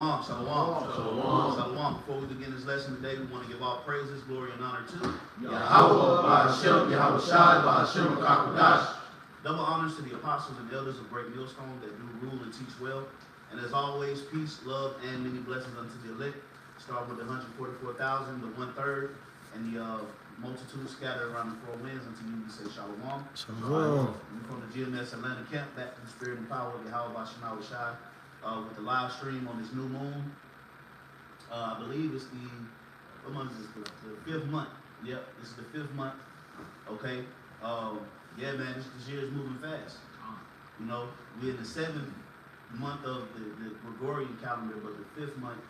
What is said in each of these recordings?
Shalom. Shalom. Shalom. Before we begin this lesson today, we want to give all praises, glory, and honor to Yahweh, Ba'ashem, Yahweh Shai, Ba'ashem, Kakodash. Double honors to the apostles and elders of Great Millstone that do rule and teach well. And as always, peace, love, and many blessings unto the elect. Starting with the 144,000, the 1/3, and the multitude scattered around the four winds unto you we say shalom. Shalom. We from the GMS Atlanta camp, back to the spirit and power of Yahweh Shai. With the live stream on this new moon. I believe it's what month is this? The 5th month. Yep, this is the 5th month. Okay. Yeah, man, this year is moving fast. You know, we're in the 7th month of the Gregorian calendar, but the 5th month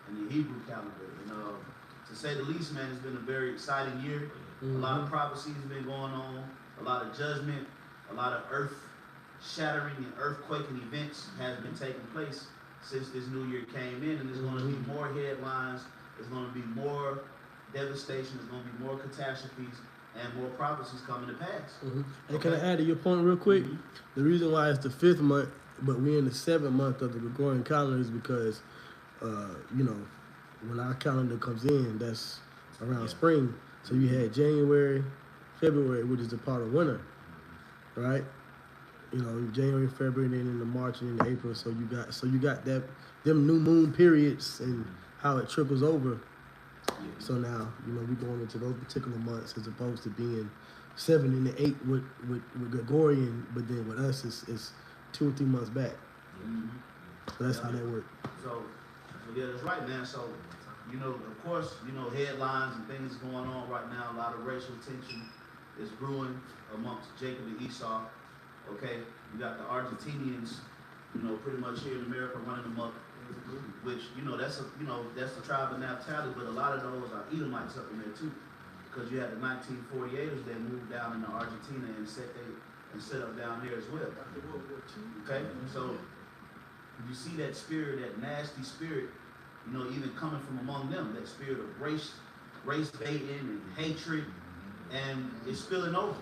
in the Hebrew calendar. And to say the least, man, it's been a very exciting year. A lot of prophecies have been going on, a lot of judgment, a lot of earth-shattering and earthquaking events has been taking place since this new year came in, and there's going to be more headlines, there's going to be more devastation, there's going to be more catastrophes, and more prophecies coming to pass. And can I add to your point real quick? The reason why it's the 5th month, but we're in the 7th month of the Gregorian calendar is because, you know, when our calendar comes in, that's around spring. So you had January, February, which is the part of winter, right? You know, January, February, and then into March and into April. So you got them new moon periods and how it trickles over. So now, you know, we're going into those particular months as opposed to being 7 and 8 with Gregorian, but then with us it's 2 or 3 months back. So that's how that works. So yeah, that's right, man. So, you know, of course, you know, headlines and things going on right now. A lot of racial tension is brewing amongst Jacob and Esau. Okay, you got the Argentinians, you know, pretty much here in America running them up, which, you know, that's the tribe of Naphtali, but a lot of those are Edomites up in there too, because you had the 1948ers that moved down into Argentina and set up down here as well. Okay, so you see that spirit, that nasty spirit, you know, even coming from among them, that spirit of race baiting and hatred, and it's spilling over.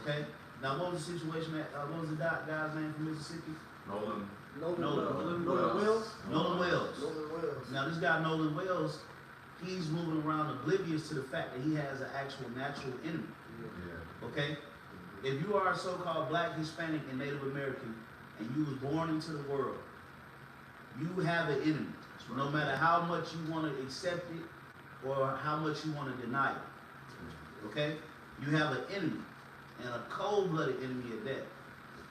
Okay. Now, what was the situation what was the guy's name from Mississippi? Nolan Wells. Nolan Wells. Now, this guy, Nolan Wells, he's moving around oblivious to the fact that he has an actual natural enemy. Okay? If you are a so-called Black, Hispanic, and Native American, and you was born into the world, you have an enemy. No matter how much you want to accept it or how much you want to deny it. Okay? You have an enemy. And a cold-blooded enemy at that.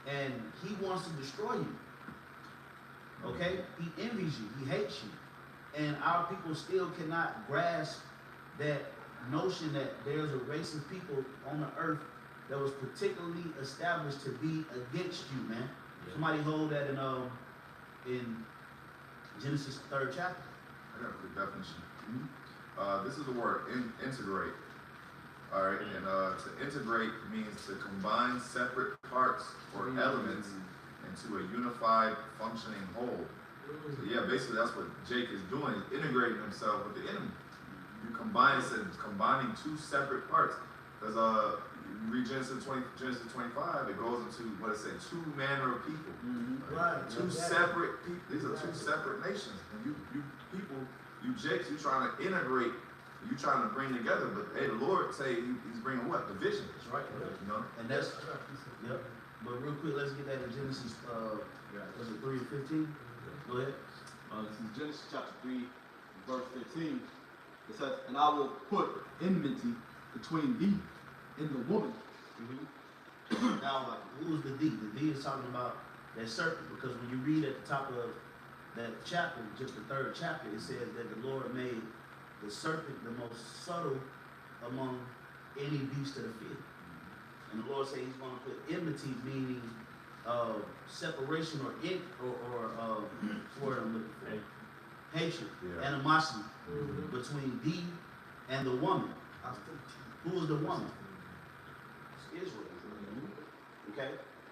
And he wants to destroy you. Okay? He envies you. He hates you. And our people still cannot grasp that notion that there's a race of people on the earth that was particularly established to be against you, man. Somebody hold that in Genesis 3rd chapter. I got a quick definition. This is the word integrate. All right, and to integrate means to combine separate parts or elements into a unified, functioning whole. So yeah, basically that's what Jake is doing, is integrating himself with the enemy. You combine, it's combining 2 separate parts. Because you read Genesis 25, it goes into what it said, 2 manner of people. Right. 2 separate people. These are 2 separate nations. And you Jakes, you trying to integrate. You trying to bring together, but hey, the Lord say he's bringing what? Division. That's right. You know? And that's, yep. But real quick, let's get that in Genesis, was it 3 and 15? Go ahead. This is Genesis chapter 3, verse 15. It says, "And I will put enmity between thee and the woman." Now, who is the D? The D is talking about that serpent, because when you read at the top of that chapter, just the 3rd chapter, it says that the Lord made the serpent the most subtle among any beast of the field. And the Lord said he's going to put enmity, meaning separation or word I'm looking for. Hatred, animosity between thee and the woman. Who is the woman? It's Israel. Okay?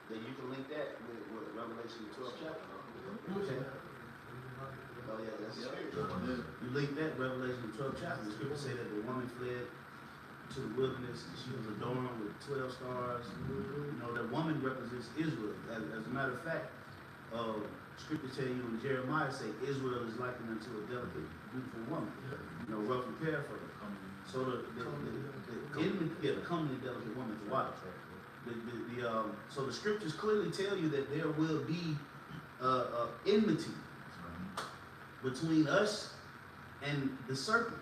Then you can link that with Revelation 12 chapter. Okay. Oh yeah, that's you link that Revelation 12 chapter. The scripture say that the woman fled to the wilderness and she was adorned with 12 stars. You know, that woman represents Israel. As a matter of fact, Scripture tell you in Jeremiah say Israel is likened unto a delicate, beautiful woman, rough and paraphrase. So the enemy, the comely delicate woman, the wife. So the scriptures clearly tell you that there will be enmity between us and the serpent.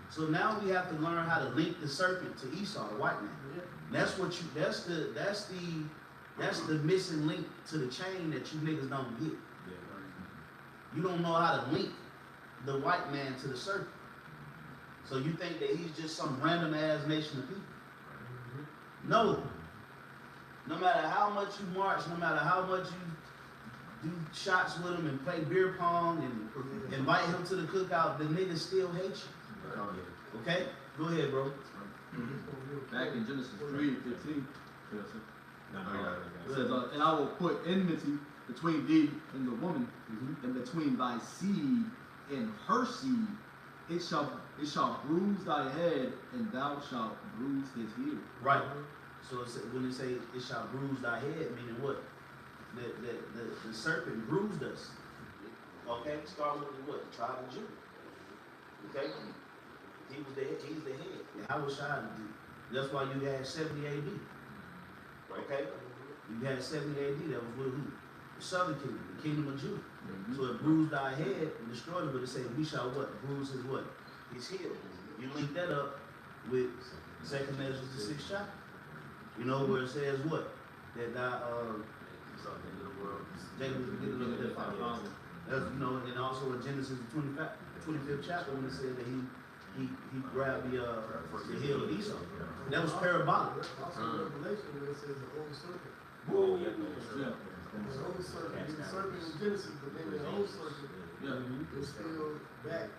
So now we have to learn how to link the serpent to Esau, the white man. That's what you. That's the missing link to the chain that you niggas don't get. You don't know how to link the white man to the serpent. So you think that he's just some random ass nation of people? No. No matter how much you march, no matter how much you do shots with him and play beer pong and invite him to the cookout, the niggas still hate you. Okay? Go ahead, bro. Back in Genesis 3:15, it says, and I will put enmity between thee and the woman, and between thy seed and her seed. It shall bruise thy head, and thou shalt bruise his heel. Right. So when they say it shall bruise thy head, meaning what? The serpent bruised us. Okay? Start with what? The tribe of Judah. Okay? He's the head. How was Shai? That's why you had 70 AD. Okay? You had 70 AD. That was with who? The southern kingdom, the kingdom of Judah. So it bruised thy head and destroyed it, but it said we shall what? Bruise his what? His heel. You link that up with 2nd Ezra, the 6th chapter. You know where it says what? That Jacob was beginning of their father. That's, you know, and also in Genesis the 25th chapter when it said that he grabbed the heel of Esau. That was parabolic. Also in Revelation where it says the old serpent. Whoa. The old serpent. The serpent in Genesis, but then the old serpent is still back.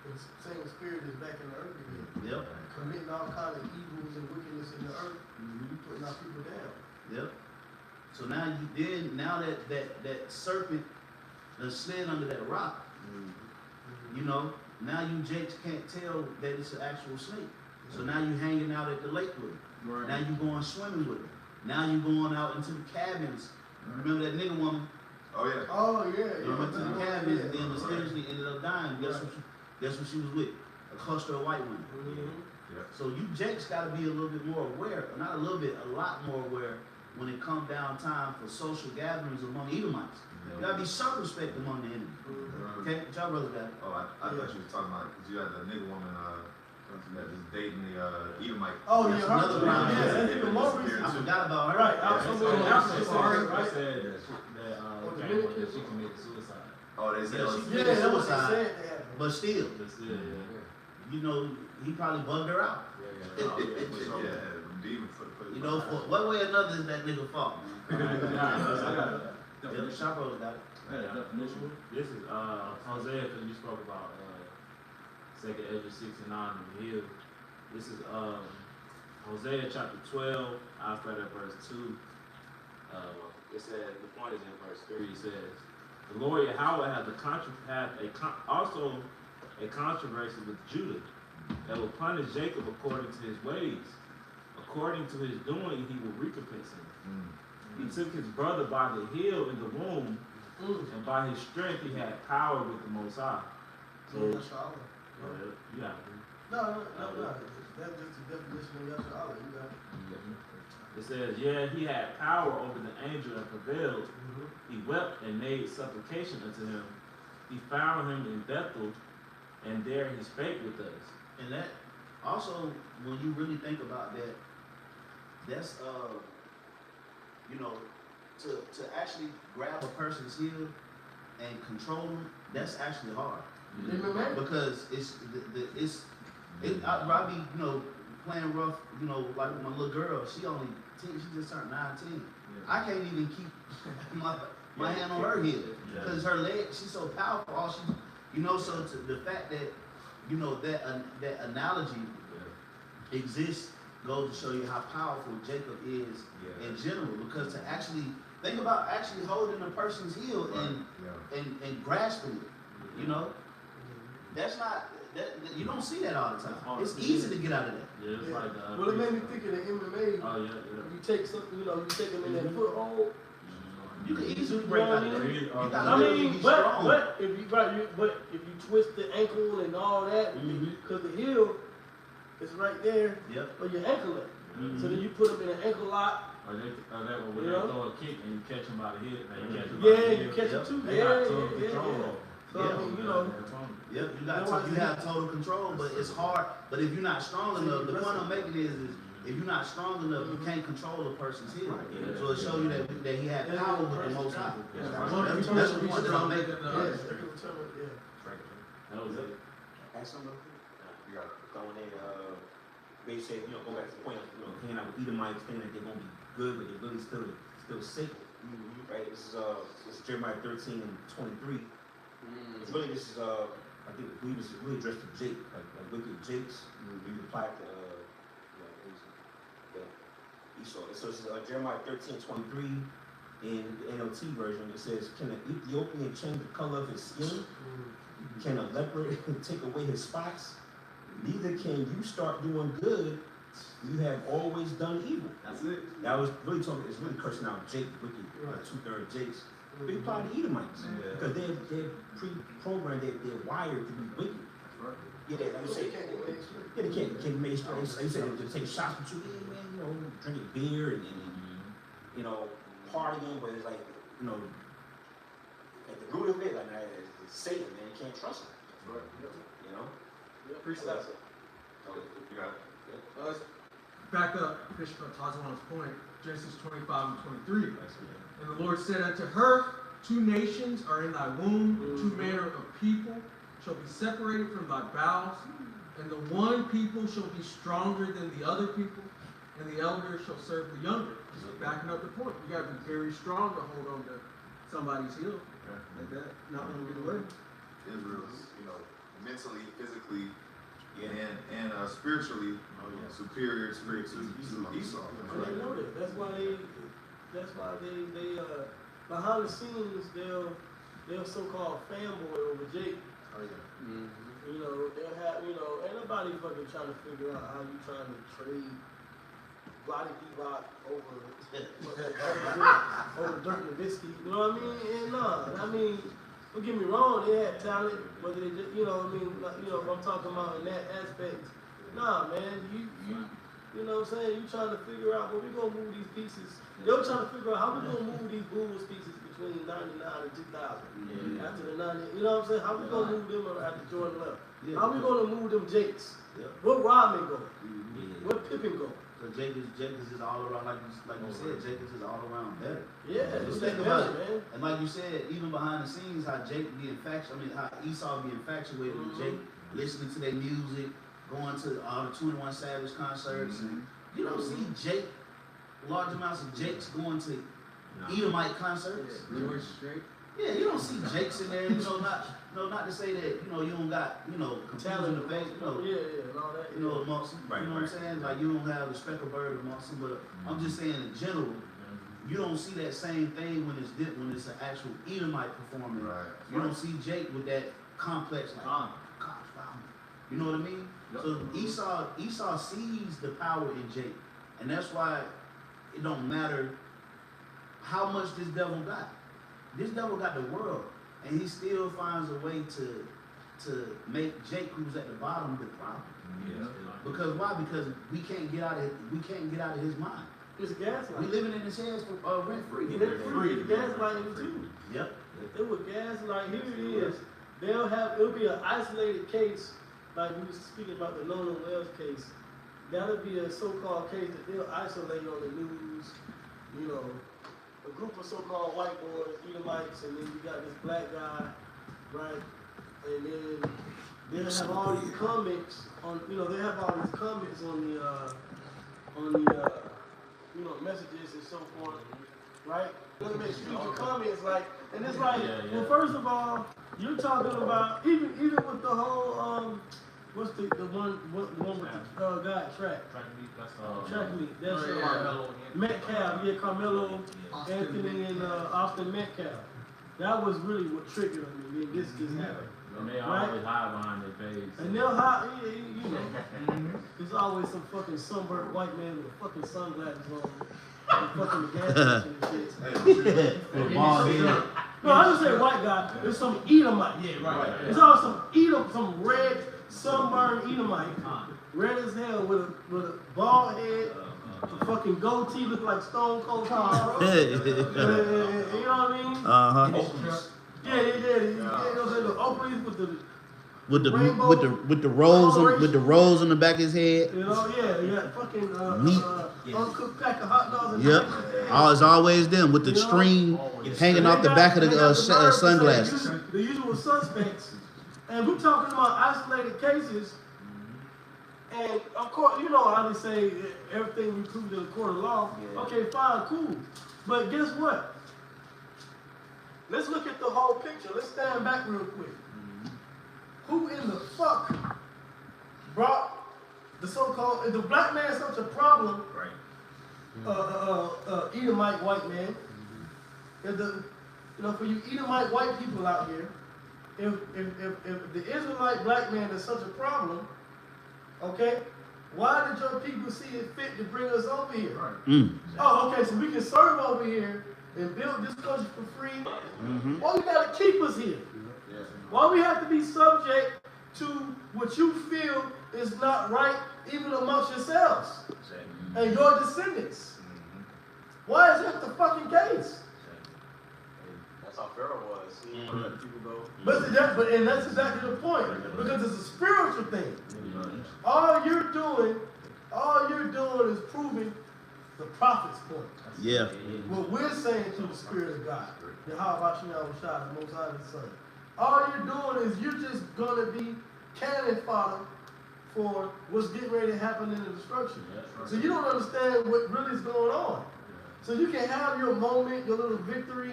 The same spirit is back in the earth again. Yep. Committing all kinds of evils and wickedness in the earth, putting our people down. Yep. So now that serpent slid under that rock, you know, now you Jakes can't tell that it's an actual snake. So now you hanging out at the lake with him. Right. Now you going swimming with him. Now you going out into the cabins. Remember that nigga woman? Oh yeah. Oh yeah. You went to the cabins and then mysteriously ended up dying. Guess what she was with? A cluster of white women. Yeah. So you Jakes got to be a little bit more aware, not a little bit, a lot more aware when it comes down time for social gatherings among Edomites. You got to be circumspect among the enemy. Okay? What y'all brothers got it? Oh, I thought you was talking about, because you had the nigga woman that was dating the Edomite. Oh, That's yeah, another round. that's even more reason. I forgot about her. Right, absolutely. They said that she committed suicide. Oh, they said Yeah, Yeah, that was suicide. said. But still, you know, he probably bugged her out. yeah, demon for the You know, for one way or another, is that nigga fault, man. I got it. Yeah, the shop brothers got it. Definition. This is Hosea, because you spoke about 2nd Ezra 6 and 9 in the hill. This is Hosea chapter 12. I'll start at verse 2. It says, the point is in verse 3. It says, the Lord Yahweh has also a controversy with Judah that will punish Jacob according to his ways. According to his doing, he will recompense him. He took his brother by the heel in the womb, and by his strength he had power with the Most High. So, yeah. No. That's just the definition of Yasha'Allah. You got it. It says, yeah, he had power over the angel and prevailed. He wept and made supplication unto him. He found him in Bethel, and there he spake with us. And that also, when you really think about that, that's you know, to actually grab a person's heel and control them, that's actually hard. Because I be, you know, playing rough, you know, like with my little girl, she only 10, she just turned 19. I can't even keep my hand on her heel because her leg, she's so powerful. All she, you know, so the fact that, you know, that analogy exists goes to show you how powerful Jacob is in general. Because to actually think about actually holding a person's heel and grasping it, you know, that's not. You don't see that all the time. It's easy to get out of that. Yeah, it's like well, it made me think of the MMA. Oh, yeah. You take something, you know, you take them in that foothold. You can easily You break know what out I of mean? it. You I gotta really mean, be but strong. if you twist the ankle and all that, because the heel is right there Yep. where your ankle at. Mhm. So then you put them in an ankle lock. Or that when You they know? throw a kick and you catch them by the hip, and you catch them by Yeah, the you hip. catch Yep. it too. They Yeah, got yeah, total yeah, control. yeah. So Yeah. I mean, you know, Yep, you Yeah. have total control, but it's hard. But if you're not strong enough, the point I'm making is if you're not strong enough, you can't control a person's heel. Yeah. So it shows you that he had power with the Most High. Yeah. That's the point that I'm making. Yeah. That was it. Ask something. You got it. Going in, they said, go back to the point of, hanging out with Edomites, thinking that they're gonna be good, but they're really still sick. Right? This is Jeremiah 13 and 23. It's really, this is, I believe this is really addressed to Jake, like wicked Jakes. We applied to, Esau. So this is Jeremiah 13:23 in the NLT version. It says, "Can an Ethiopian change the color of his skin? Can a leopard take away his spots? Neither can you start doing good. You have always done evil." That's it. That was really talking. It's really cursing out Jake, wicked, 2/3 Jakes. They apply to Edomites because they're pre-programmed. They're wired to be wicked. Yeah, like you say, yeah, they can't make straight. Like you said, they take shots with you, yeah, man, drinking beer and partying, but it's like, at the root of it, like it's Satan, man, you can't trust him. Appreciate that. You got it. Back up, Bishop Tazawan's point, Genesis 25 and 23. And the Lord said unto her, 2 nations are in thy womb, 2 manner of people shall be separated from thy bowels, and the one people shall be stronger than the other people, and the elder shall serve the younger. Just backing up the point, you gotta be very strong to hold on to somebody's heel like that, not gonna get away. Israel's, mentally, physically, and spiritually superior to Esau. And they know that. That's why they behind the scenes they'll so-called fanboy over Jake. Oh yeah. They'll have ain't nobody fucking trying to figure out how you trying to trade Bloody Bebop over Dirk Nowitzki. You know what I mean? And I mean, don't get me wrong, they had talent, but they just if I'm talking about in that aspect, nah, man, you know what I'm saying? You trying to figure out where we gonna move these pieces. They're trying to figure out how we gonna move these Bulls pieces between 99 and 2000. After the 90, you know what I'm saying? How we gonna move them after Jordan left? How we gonna move them Jakes? Where Rodman go? Where Pippen go? So Jake is just all around, like you said, Jake is just all around better. Yeah, Just it's think better, about it. man. And like you said, even behind the scenes, how how Esau be infatuated with Jake, listening to their music, going to all the 21 Savage concerts, and you don't see Jake, large amounts of Jakes going to Edomite concerts. George Strait. Yeah, you don't see Jakes in there. Not to say that you don't got confusion of face. Yeah, and all that. Amongst them. You know what I'm saying? Like you don't have the speckled bird amongst them. But I'm just saying in general, you don't see that same thing when it's an actual Edomite performing. Right. You don't see Jake with that complex like, gosh, wow. You know what I mean? Yep. So Esau sees the power in Jake, and that's why it don't matter how much this devil got. This devil got the world, and he still finds a way to make Jake, who's at the bottom, the problem. Because why? Because we can't get out of his mind. It's gaslighting. We living in his head for rent free. Rent-free. Gaslighting too. Yep. It would gaslight. Here it is. It'll be an isolated case, like we was speaking about the Nolan Wells case. That'll be a so-called case that they'll isolate on the news. A group of so-called white boys, Edomites, and then you got this black guy, right? And then they'll have all these comments on, they have all these comments on the messages and so forth, right? They'll make stupid comments like, and it's like, well, first of all, you're talking about even with the whole what's the one with the guy at track? Track meet. That's Metcalf, Carmelo, Anthony, and Austin Metcalf. That was really what triggered me. This happened. And they always hide behind their page. And they'll hide, you know. There's always some fucking sunburned white man with fucking sunglasses on. And fucking the gas station and shit. No, I just say white guy. There's some Edomite. Yeah, right. There's always some red sunburned Edomite, red as hell with a bald head, a fucking goatee, look like Stone Cold Steve. You know what I mean? Yeah, you know what I'm saying? The Oakleys with the rainbow, with the rolls on the back of his head. You know, yeah, fucking uncooked pack of hot dogs. Yep. It's always them with the string hanging off the back of the sunglasses. The usual suspects. And we're talking about isolated cases. And of course, you know how they say everything we prove in the court of law. Okay, fine, cool. But guess what? Let's look at the whole picture. Let's stand back real quick. Who in the fuck brought the so-called, is the black man such a problem? Right. Edomite white man. If for you Edomite white people out here, if the Israelite black man is such a problem, okay, why did your people see it fit to bring us over here? Mm. Oh, okay, so we can serve over here and build this country for free. Why you gotta keep us here? Why we have to be subject to what you feel is not right, even amongst yourselves and your descendants? Why is that the fucking case? That's how Pharaoh was. He let people go. But that's exactly the point, because it's a spiritual thing. All you're doing is proving the prophet's point. Yeah. What we're saying to the Spirit of God. How about you now, Rashad, the Most High the Son? All you're doing is you're just going to be cannon fodder for what's getting ready to happen in the destruction. So you don't understand what really is going on. So you can have your moment, your little victory,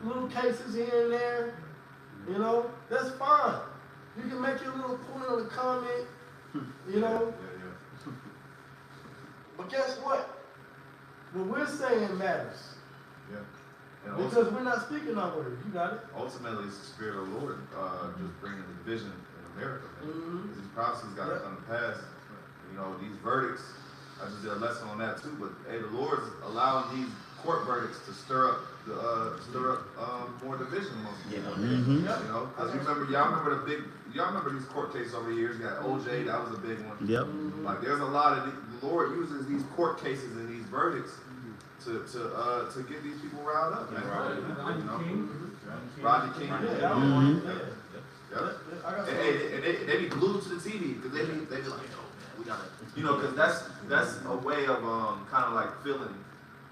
little cases here and there. You know, that's fine. You can make your little point on the comment, you know. But guess what? What we're saying matters. Yeah. And Because we're not speaking our word. You got it? ultimately, it's the Spirit of the Lord just bringing the division in America. Man. These prophecies got to come to pass. You know, these verdicts, I just did a lesson on that too, but hey, the Lord's allowing these court verdicts to stir up more division amongst people. You know, because y'all remember these court cases over the years. You got OJ, that was a big one. Yep. Like there's a lot of the Lord uses these court cases and these verdicts to get these people riled up, man. You know? Rodney King. Yep. And they be glued to the TV because they be like, oh, we gotta, you know, because that's a way of kind of like feeling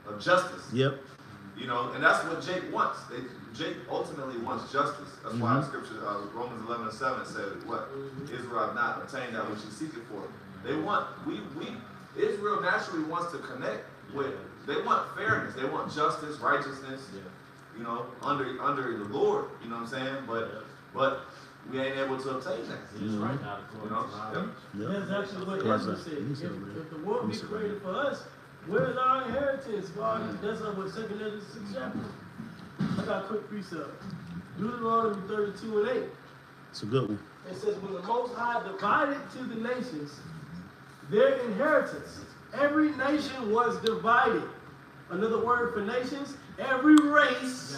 of justice. Yep. You know, and that's what Jake wants. Jake ultimately wants justice. That's why the scripture, Romans 11:7 said, what? Israel have not obtained that which he's seeking for. They want, Israel naturally wants to connect with, they want fairness, they want justice, righteousness, you know, under the Lord, you know what I'm saying? But we ain't able to obtain that. He's right. You know? That's actually what Ezra said. If the world be created for us, where's our inheritance? God, that's what 2nd Ezra 6th chapter. I got a quick precept. Deuteronomy 32:8. It's a good one. It says, when the Most High divided to the nations their inheritance, every nation was divided. Another word for nations, every race,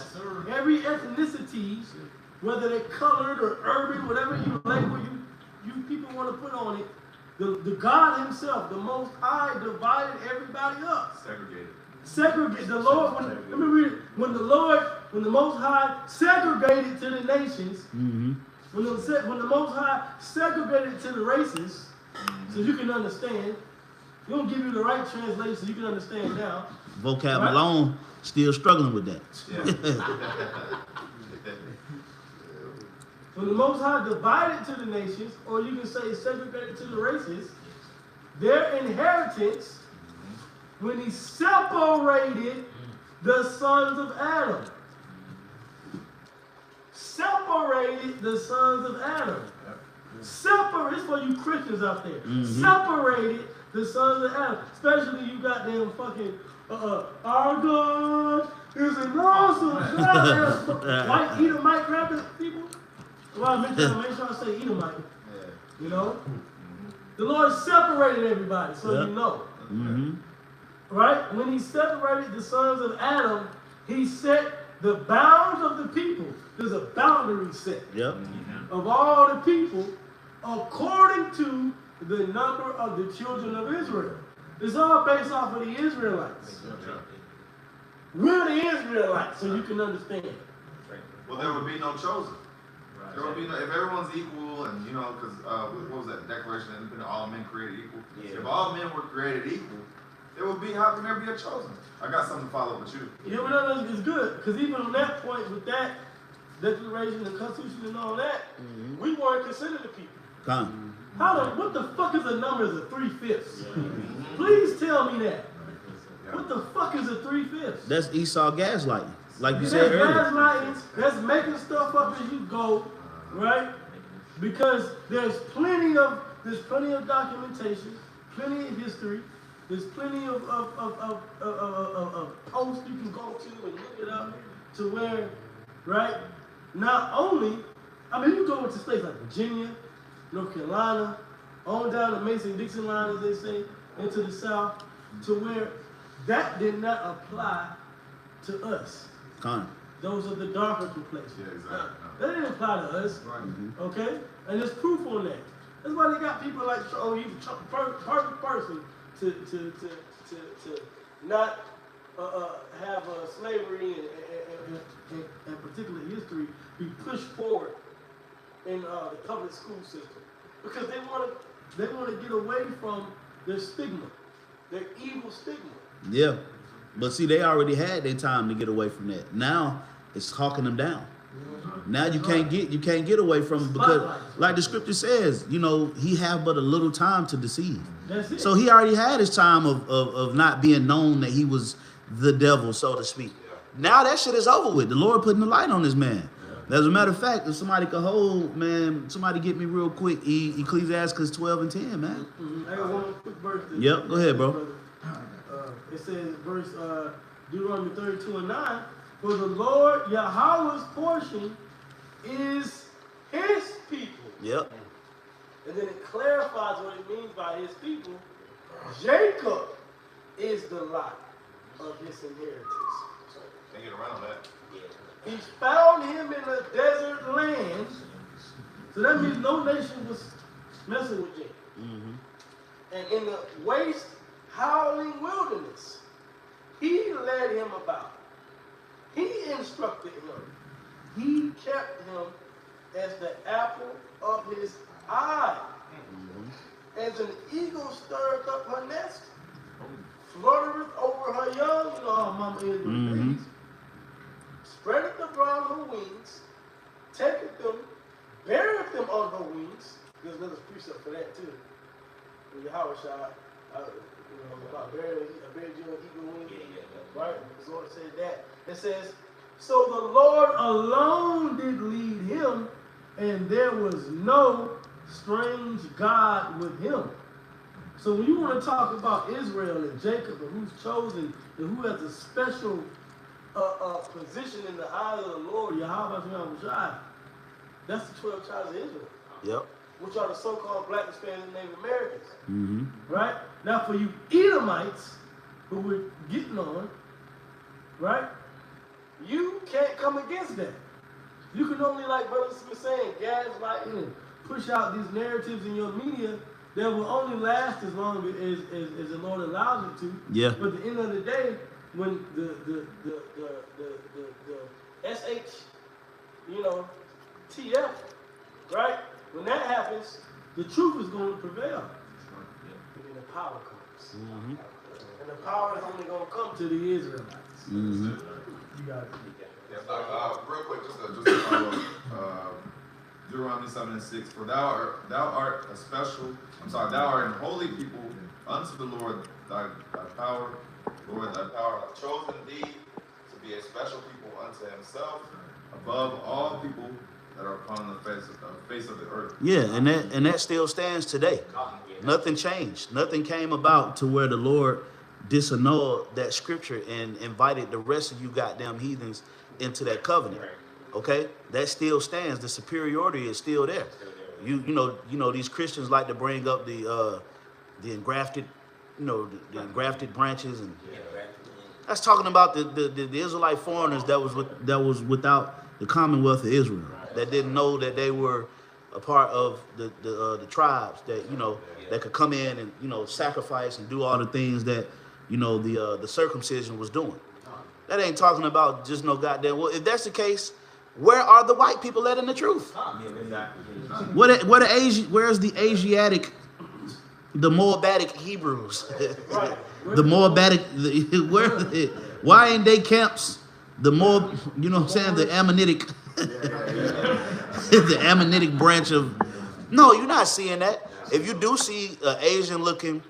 every ethnicity, whether they're colored or urban, whatever you label you people want to put on it, the God himself, the Most High, divided everybody up. Segregated. The Lord, let me read it. When the Most High segregated to the nations, when the Most High segregated to the races, so you can understand, we don't give you the right translation so you can understand now. Vocab Malone still struggling with that. When the Most High divided to the nations, or you can say segregated to the races, their inheritance, when he separated the sons of Adam. Separated the sons of Adam. Separate, it's for you Christians out there. Separated the sons of Adam. Especially you got them fucking, our God is an awesome God. White Edomite rapping people. Well, I make sure I say Edomite. You know? The Lord separated everybody, so Yep. you know. Mm-hmm. Right? When he separated the sons of Adam, he set the bounds of the people. There's a boundary set Yep. of all the people according to the number of the children of Israel. It's all based off of the Israelites. We're the Israelites, so you can understand. Well, there would be no chosen. There would be no, if everyone's equal, and you know, because what was that Declaration of Independence? All men created equal. Yeah. If all men were created equal, there would be, how can there be a chosen? I got something to follow up with you. Yeah, but no, it's good, because even on that point, with that Declaration, the Constitution, and all that, we weren't considered the people. Come. What the fuck is a number of 3/5? Please tell me that. What the fuck is a 3/5? That's Esau gaslighting, like you That's said earlier. gaslighting. That's making stuff up as you go, right? Because there's plenty of documentation, plenty of history. There's plenty of posts you can go to and look it up to where, right? Not only, I mean, you go into states like Virginia, North Carolina, on down the Mason-Dixon line, as they say, into the South, to where that did not apply to us. Come. Those are the darker complexions. Yeah, exactly. That didn't apply to us, okay? And there's proof on that. That's why they got people like, oh, he's a perfect person to not have slavery and particular history be pushed forward in the public school system, because they want to get away from their stigma, their evil stigma. Yeah. But see, they already had their time to get away from that. Now it's hawking them down. Now you can't get away from it, because like the scripture says, you know, he have but a little time to deceive. That's it. So he already had his time of not being known that he was the devil, so to speak. Now that shit is over with. The Lord putting the light on this man. As a matter of fact, if somebody could hold, man, somebody get me real quick, Ecclesiastes 12 and 10, man. I got one quick verse. Yep, go ahead, bro. It says, verse Deuteronomy 32 and 9, for the Lord Yahweh's portion is his people. Yep. And then it clarifies what it means by his people. Jacob is the lot of his inheritance. Can't get around that. He found him in a desert land. So that means no nation was messing with Jacob. And in the waste, howling wilderness, he led him about. He instructed him. He kept him as the apple of his eye. As an eagle stirreth up her nest, fluttereth over her young, you know how mama is with babies. Spreadeth abroad her wings, taketh them, beareth them on her wings. There's another precept for that too. In Yahweh Shai, about bearing you on eagle wings. Right? The Lord said that. It says, so the Lord alone did lead him, and there was no strange God with him. So when you want to talk about Israel and Jacob and who's chosen and who has a special position in the eyes of the Lord, Yahweh Shai, that's the 12 tribes of Israel. Yep. Which are the so-called black, Hispanic, and Native Americans. Right? Now for you Edomites, who we're getting on, right? You can't come against that. You can only, like Brother was saying, gaslight and push out these narratives in your media that will only last as long as the Lord allows it to. Yeah. But at the end of the day, when the SH, TF, right? When that happens, the truth is going to prevail. And the power comes. And the power is only going to come to the Israelites. You got it. Yeah, real quick, just to follow up, Deuteronomy 7 and 6. For thou art an holy people unto the Lord thy power. Lord, thy power hath chosen thee to be a special people unto himself, above all people that are upon the face of the earth. Yeah, and that still stands today. Nothing changed. Nothing came about to where the Lord disannulled that scripture and invited the rest of you goddamn heathens into that covenant. Okay? That still stands. The superiority is still there. You know these Christians like to bring up the engrafted, the engrafted branches, and that's talking about the Israelite foreigners that was without the Commonwealth of Israel, that didn't know that they were a part of the tribes that that could come in and sacrifice and do all the things that the circumcision was doing. That ain't talking about just no goddamn. Well, if that's the case, where are the white people letting the truth? Where's the Asiatic, the Moabitic Hebrews? The Moabitic, why ain't they camps? The Moab, you know what I'm saying? The Ammonitic, the Ammonitic branch of. No, you're not seeing that. If you do see an Asian-looking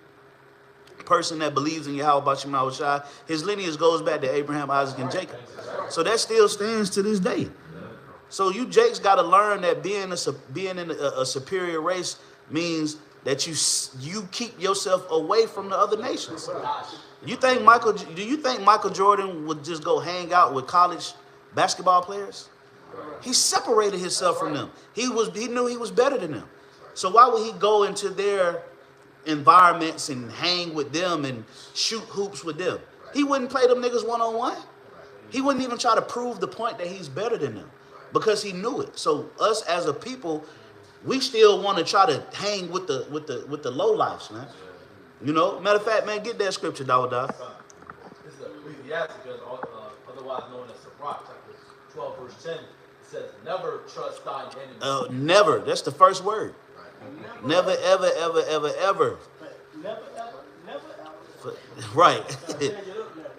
person that believes in Yahweh Bashim Yahushua, his lineage goes back to Abraham, Isaac, and Jacob. So that still stands to this day. So you Jakes got to learn that being in a superior race means that you keep yourself away from the other nations. Do you think Michael Jordan would just go hang out with college basketball players? He separated himself from them. He knew he was better than them. So why would he go into their environments and hang with them and shoot hoops with them? He wouldn't play them niggas one-on-one. He wouldn't even try to prove the point that he's better than them because he knew it. So us as a people, we still want to try to hang with the low lifes, man. Matter of fact, man, get that scripture, Dawah. This is Ecclesiastes, otherwise known as Sirach, chapter 12, verse 10. It says, "Never trust thine enemy." Never. That's the first word. Never, ever, ever, ever, ever. Never, ever, never, ever. Right.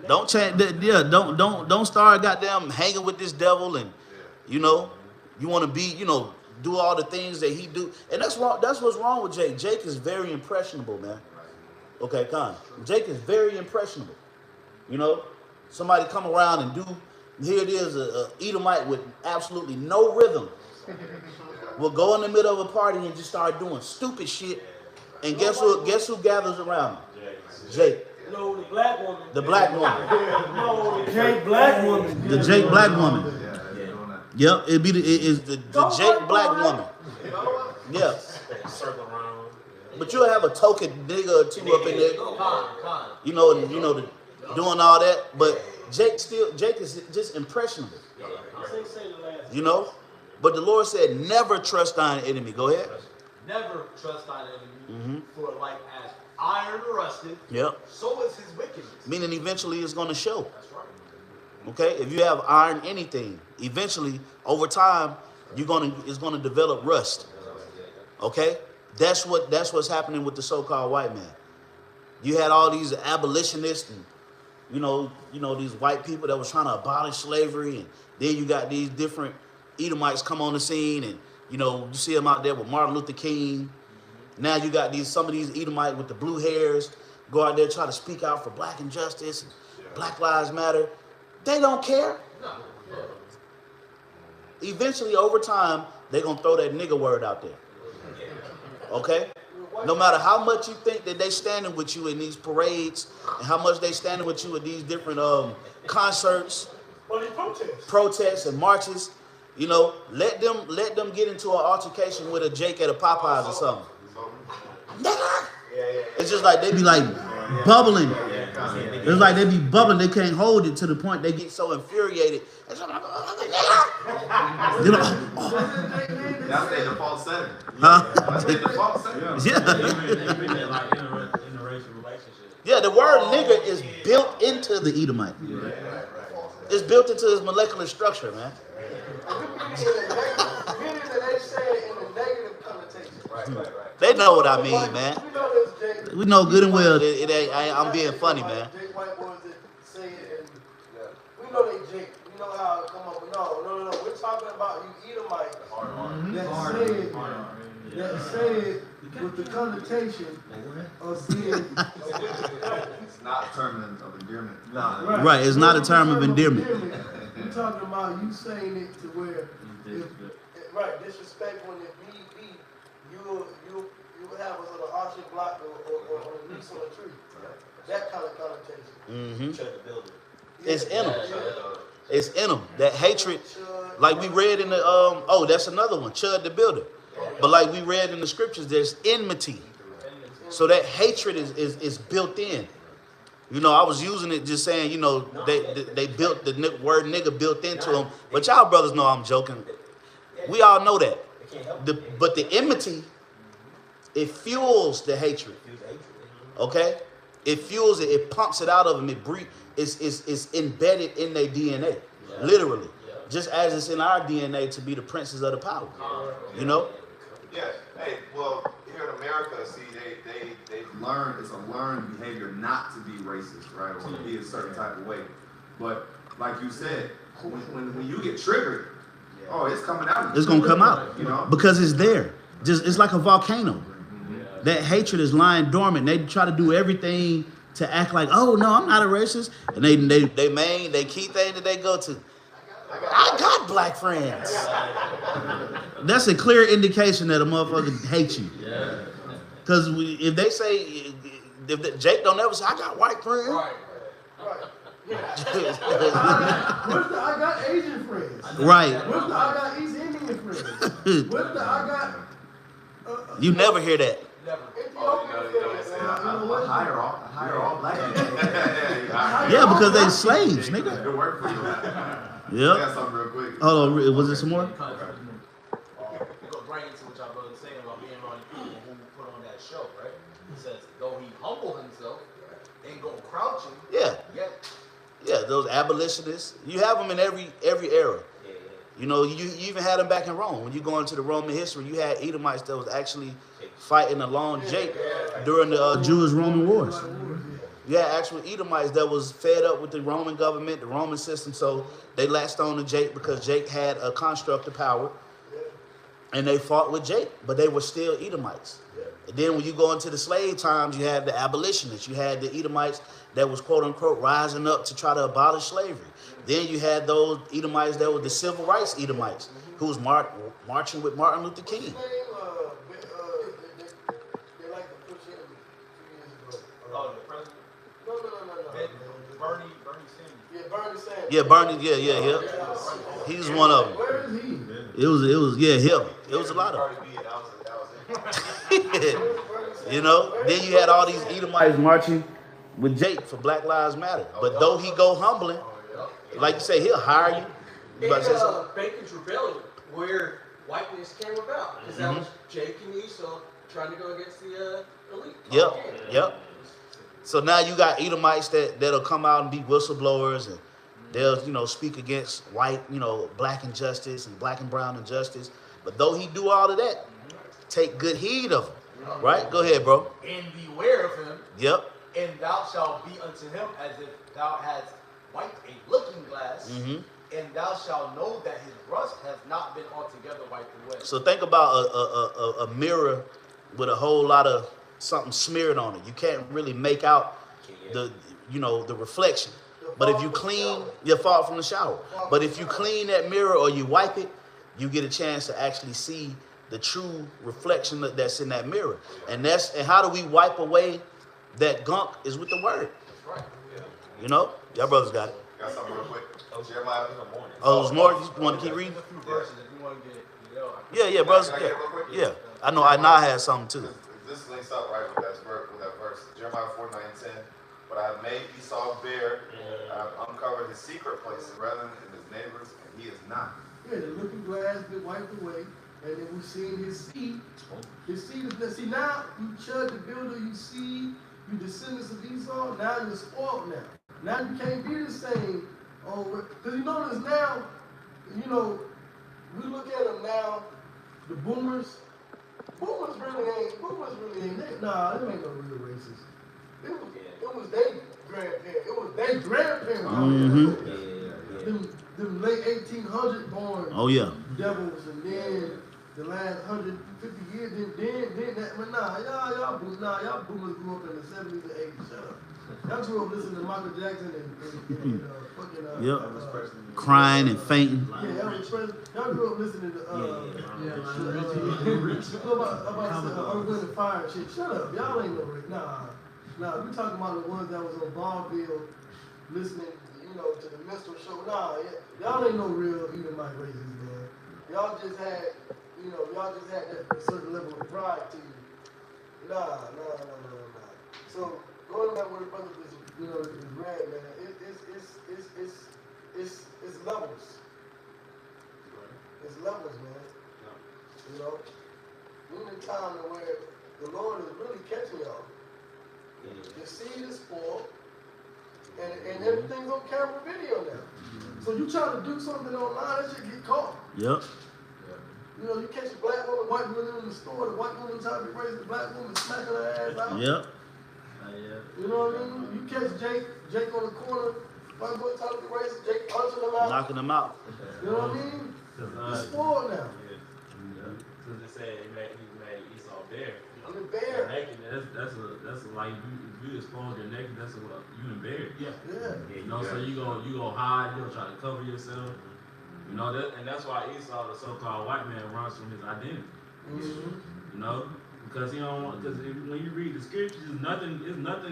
Don't change. Yeah. Don't start goddamn hanging with this devil, and you want to be do all the things that he do, and that's what's wrong with Jake. Jake is very impressionable, man. Okay, Con. Jake is very impressionable. Somebody come around and do. Here it is, a Edomite with absolutely no rhythm. Will go in the middle of a party and just start doing stupid shit. And guess who gathers around him? Jake. No, the black woman. The black woman. No, the Jake black woman. The Jake black woman. Yep, it'd be the Jake black woman. Yeah. Circle around. But you'll have a token nigga or two up in there. Doing all that. But Jake is just impressionable. But the Lord said, never trust thine enemy. Go ahead. Never trust thine enemy, for like as iron rusted, so is his wickedness. Meaning eventually it's going to show. That's right. Okay? If you have iron anything, eventually, over time, it's going to develop rust. Okay? That's what's happening with the so-called white man. You had all these abolitionists and these white people that was trying to abolish slavery, and then you got these different Edomites come on the scene, and you see them out there with Martin Luther King. Now you got some of these Edomites with the blue hairs go out there try to speak out for black injustice and Black Lives Matter. They don't care. Eventually, over time, they're gonna throw that nigga word out there. Okay? No matter how much you think that they standing with you in these parades, and how much they standing with you at these different concerts, protests and marches, let them get into an altercation with a Jake at a Popeyes or something. It's just like they be like bubbling. It's like they be bubbling. They can't hold it to the point they get so infuriated. That's their default setting. Huh? That's their default setting. Yeah, the word nigger is built into the Edomite. It's built into his molecular structure, man. They know what I mean, man. We know good and well that it ain't. I'm being funny, man. We know they Jake. We know how it come up. No. We're talking about you Edomites. That said with the connotation of being. It's not a term of endearment. Right, it's not a term of endearment. We're talking about you saying it to where, disrespectful, and if need be, you would have us on an arching block or a lease on a tree. That kind of connotation. It's in them. It's in them. That hatred, like we read in the that's another one, Chud the Builder. But like we read in the scriptures, there's enmity. So that hatred is built in. You know, I was using it just saying, you know, they built the word nigga built into them. But y'all brothers know I'm joking. We all know that. But the enmity, it fuels the hatred. Okay? It fuels it. It pumps it out of them. It's embedded in their DNA. Literally. Just as it's in our DNA to be the princes of the power. You know? Yeah. Hey, well, here in America, see, they've learned, it's a learned behavior not to be racist, right? Or to be a certain type of way. But like you said, when you get triggered, oh, it's coming out. It's gonna come out. You know? Because it's there. It's like a volcano. That hatred is lying dormant. They try to do everything to act like, oh no, I'm not a racist. And they key thing that they go to. I got black friends. That's a clear indication that a motherfucker hates you. Because if they say, Jake don't ever say, I got white friends. Right. What's the I got Asian friends? Right. What's the I got East Indian friends? What's the I got? You never hear that. I hire all black people. Yeah, because they slaves, nigga. It worked for you. Yep. I got something real quick. Hold on, was there some more? It goes right into what y'all brothers saying about being around people who put on that show, right? It says, though he humble himself and go crouching, Yeah. yet. Yeah, those abolitionists. You have them in every era. You know, you even had them back in Rome. When you go into the Roman history, you had Edomites that was actually fighting along Jake during the Jewish-Roman wars. You had actual Edomites that was fed up with the Roman government, the Roman system, so they latched on to Jake because Jake had a construct of power, and they fought with Jake, but they were still Edomites. And then when you go into the slave times, you had the abolitionists. You had the Edomites that was, quote-unquote, rising up to try to abolish slavery. Then you had those Edomites that were the civil rights Edomites, who was marching with Martin Luther King. They like to push him 2 years ago. Oh, the president? No. Bernie Sanders. Yeah, Bernie Sanders. Yeah, Bernie, yeah. He's one of them. Where is he? It was him. It was a lot of them. You know, then you had all these Edomites marching with Jake for Black Lives Matter. But though he go humbling, like you say, he'll hire you. You about to say something? Bacon's Rebellion, where whiteness came about, because that was Jake and Esau trying to go against the elite. Yep. So now you got Edomites that'll come out and be whistleblowers, and they'll speak against white, black injustice and black and brown injustice. But though he do all of that, take good heed of him. Right? Go ahead, bro. And beware of him. Yep. And thou shalt be unto him as if thou hadst wiped a looking glass, and thou shalt know that his rust has not been altogether wiped away. So think about a mirror with a whole lot of something smeared on it. You can't really make out the reflection. But if you clean, you fall from the shower. But if you clean that mirror or you wipe it, you get a chance to actually see the true reflection that's in that mirror. And how do we wipe away that gunk is with the word. That's right. You know? Y'all brothers got it. Got something real quick. Jeremiah. Oh, there's more? You want to keep reading? A few verses if you want to get Yeah, brothers. Can I get it real quick? Yeah. I know I had something too. This links up right with that verse. Jeremiah 4:9-10. But I have made Esau bare, I have uncovered his secret places rather than his neighbors, and he is not. Yeah, the looking glass been wiped away, and then we seen his seed. His seed is see now you judge the builder, you see you descendants of Esau. Now you're spoiled now. Now you can't be the same. Oh, because you notice now, we look at them now. The boomers really ain't. Nah, they ain't no real racist. It was their grandparents. It was their grandparents. Them late 1800 born devils, and then the last 150 years, then that. But y'all boomers grew up in the 70s and 80s. Shut up. Y'all grew up listening to Michael Jackson and fucking crying and fainting. Yeah, Elvis Presley. Y'all grew up listening to about Wind and Fire and shit. Shut up. Y'all ain't no Rick. Nah, we talking about the ones that was on Bonneville listening, to the Minstrel Show. Y'all ain't no real Edomite racists, man. Y'all just had you know, y'all just had that certain level of pride to you. Nah. So going back with the brother, you know, is read, man. It's levels. It's levels, man. You know, we're in a time where the Lord is really catching y'all. The seed is spoiled, and everything's on camera video now. So you try to do something online, that shit get caught. Yep. You know, you catch a black woman, white woman in the store, the white woman trying to raise the black woman, smacking her ass out. Yep. You know what I mean? You catch Jake on the corner, white boy trying to raise Jake punching him out. Knocking them out. You know what I mean? It's spoiled now. Because they said he made Esau bare. I'm the bear. Naked, that's like if you expose your naked, that's what you in bare. Yeah. You know, so you gonna hide, you gonna try to cover yourself. You know that, and that's why Esau, the so-called white man, runs from his identity. You know, because he don't want. Because when you read the scriptures, it's nothing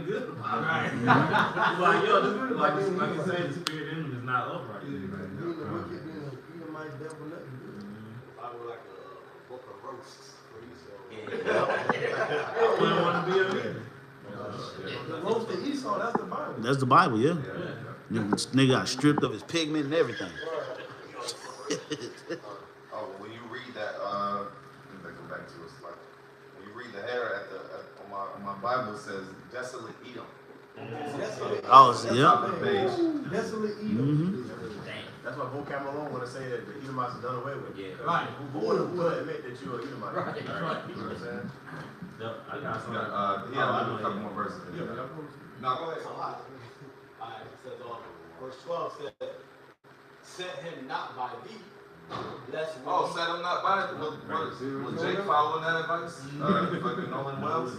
good about it. Right. It's like yo, like you say, the spirit in him is not upright. Being the wicked, being a Edomite devil, nothing good. I would like a book of roasts for Esau. I wouldn't want to be a leader. The roast of Esau, that's the Bible. That's the Bible, yeah. Nigga got stripped of his pigment and everything. Oh, when you read that, let me go back to it. Like when you read the header on my Bible, it says desolate Edom. Oh, That's yeah. on the page. Desolate Edom. That's why vocab alone want to say that the Edomites are done away with. Yeah. Right. Who would admit that you're an Edomite? Right. You know what I'm saying? I got some. He had a couple more verses. Yeah. No, go ahead. Alright, it says, verse 12 said, set him not by thee, lest we Oh, set him not by it. Was Jake following that advice? Fucking Nolan Wells?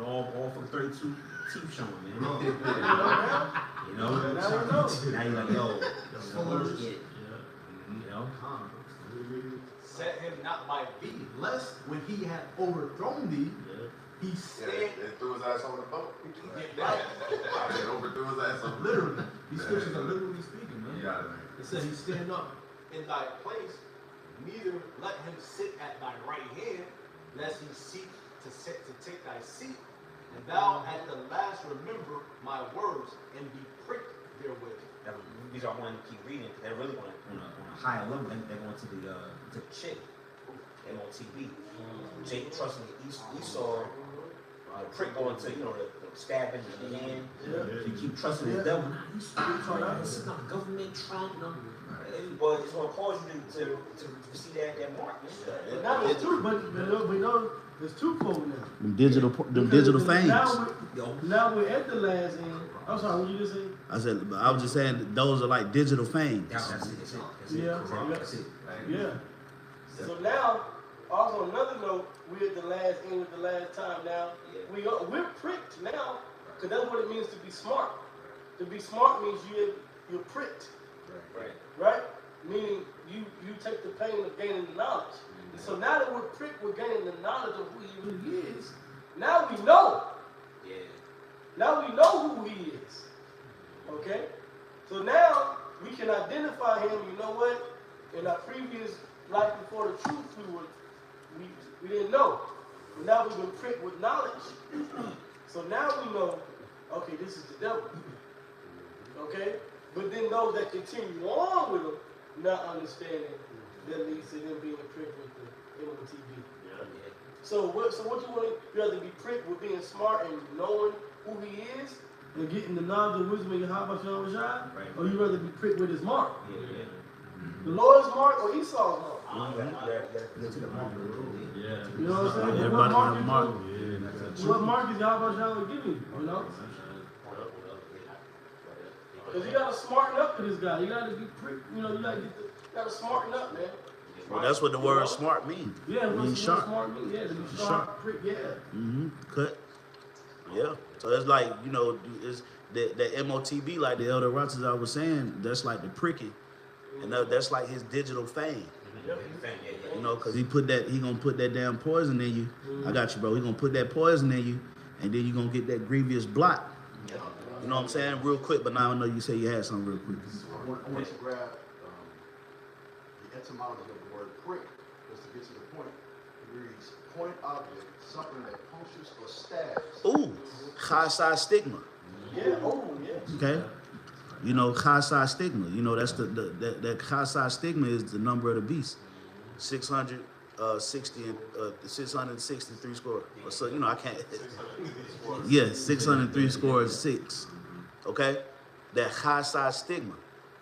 All for 32 teeth showing, man. You know? Now you know. Now you're like, yo, the Lord's it. You know? set him not by thee, lest when he had overthrown thee, he Yeah, stand. they threw his ass over the boat. Right. They overthrew his ass over. Literally, these scriptures are literally speaking, man. Yeah. It said he stand up in thy place, neither let him sit at thy right hand, lest he seek to take thy seat. And thou at the last remember my words and be pricked therewith. These are one to keep reading because they're really on a higher level. They're going to the chick. They're on TV. Jake trusting Esau. Prick going to the stabbing in the hand. You keep trusting the devil. This is not government Trump. But it's going to cause you to see that mark. But now there's two, but we know there's twofold now. Them digital things. Now we're at the last end. I'm sorry, what you just say? I was just saying those are like digital things. That's it. That's it. Yeah. So now, also another note, we're at the last end with the last time now. We're pricked now, because that's what it means to be smart. To be smart means you're pricked. Right? Meaning you take the pain of gaining the knowledge. And so now that we're pricked, we're gaining the knowledge of who he really is. Now we know. Yeah. Now we know who he is. Okay? So now we can identify him. You know what? In our previous life before the truth, we didn't know. But now we've been pricked with knowledge. So now we know, okay, this is the devil. Okay? But then those that continue on with him, not understanding, that leads to them being pricked with the MOTB. So what you want? You have to be pricked with being smart and knowing who he is and getting the knowledge and wisdom of Yahweh Shalom Shai, or you rather be pricked with his mark? The Lord's mark or Esau's mark? You know what I'm saying? Everybody have a mark. What mark is Yahweh Shalom giving you? You know? Because you gotta smarten up for this guy. You gotta be pricked. You gotta smarten up, man. Well, that's what the word smart means. Yeah, Means sharp. Smart means, to be sharp, prick, yeah. Cut. Yeah. So it's like, it's the MOTB, like the Elder Rochester I was saying, that's like the pricking. And that's like his digital fame. Because he gonna put that damn poison in you. I got you, bro. He gonna put that poison in you, and then you gonna get that grievous blot. You know what I'm saying? Real quick, but now I know you say you had something real quick. I want to grab the etymology of the word prick, just to get to the point, it reads point object, something that punctures or stabs. Ooh, chasai stigma. Yeah, oh, yeah. Okay. You know, chasai stigma. You know, that's that chasai stigma is the number of the beast. 663 score. Or so, you know, I can't. Yeah, 603 score is 6. Okay? That chasai stigma.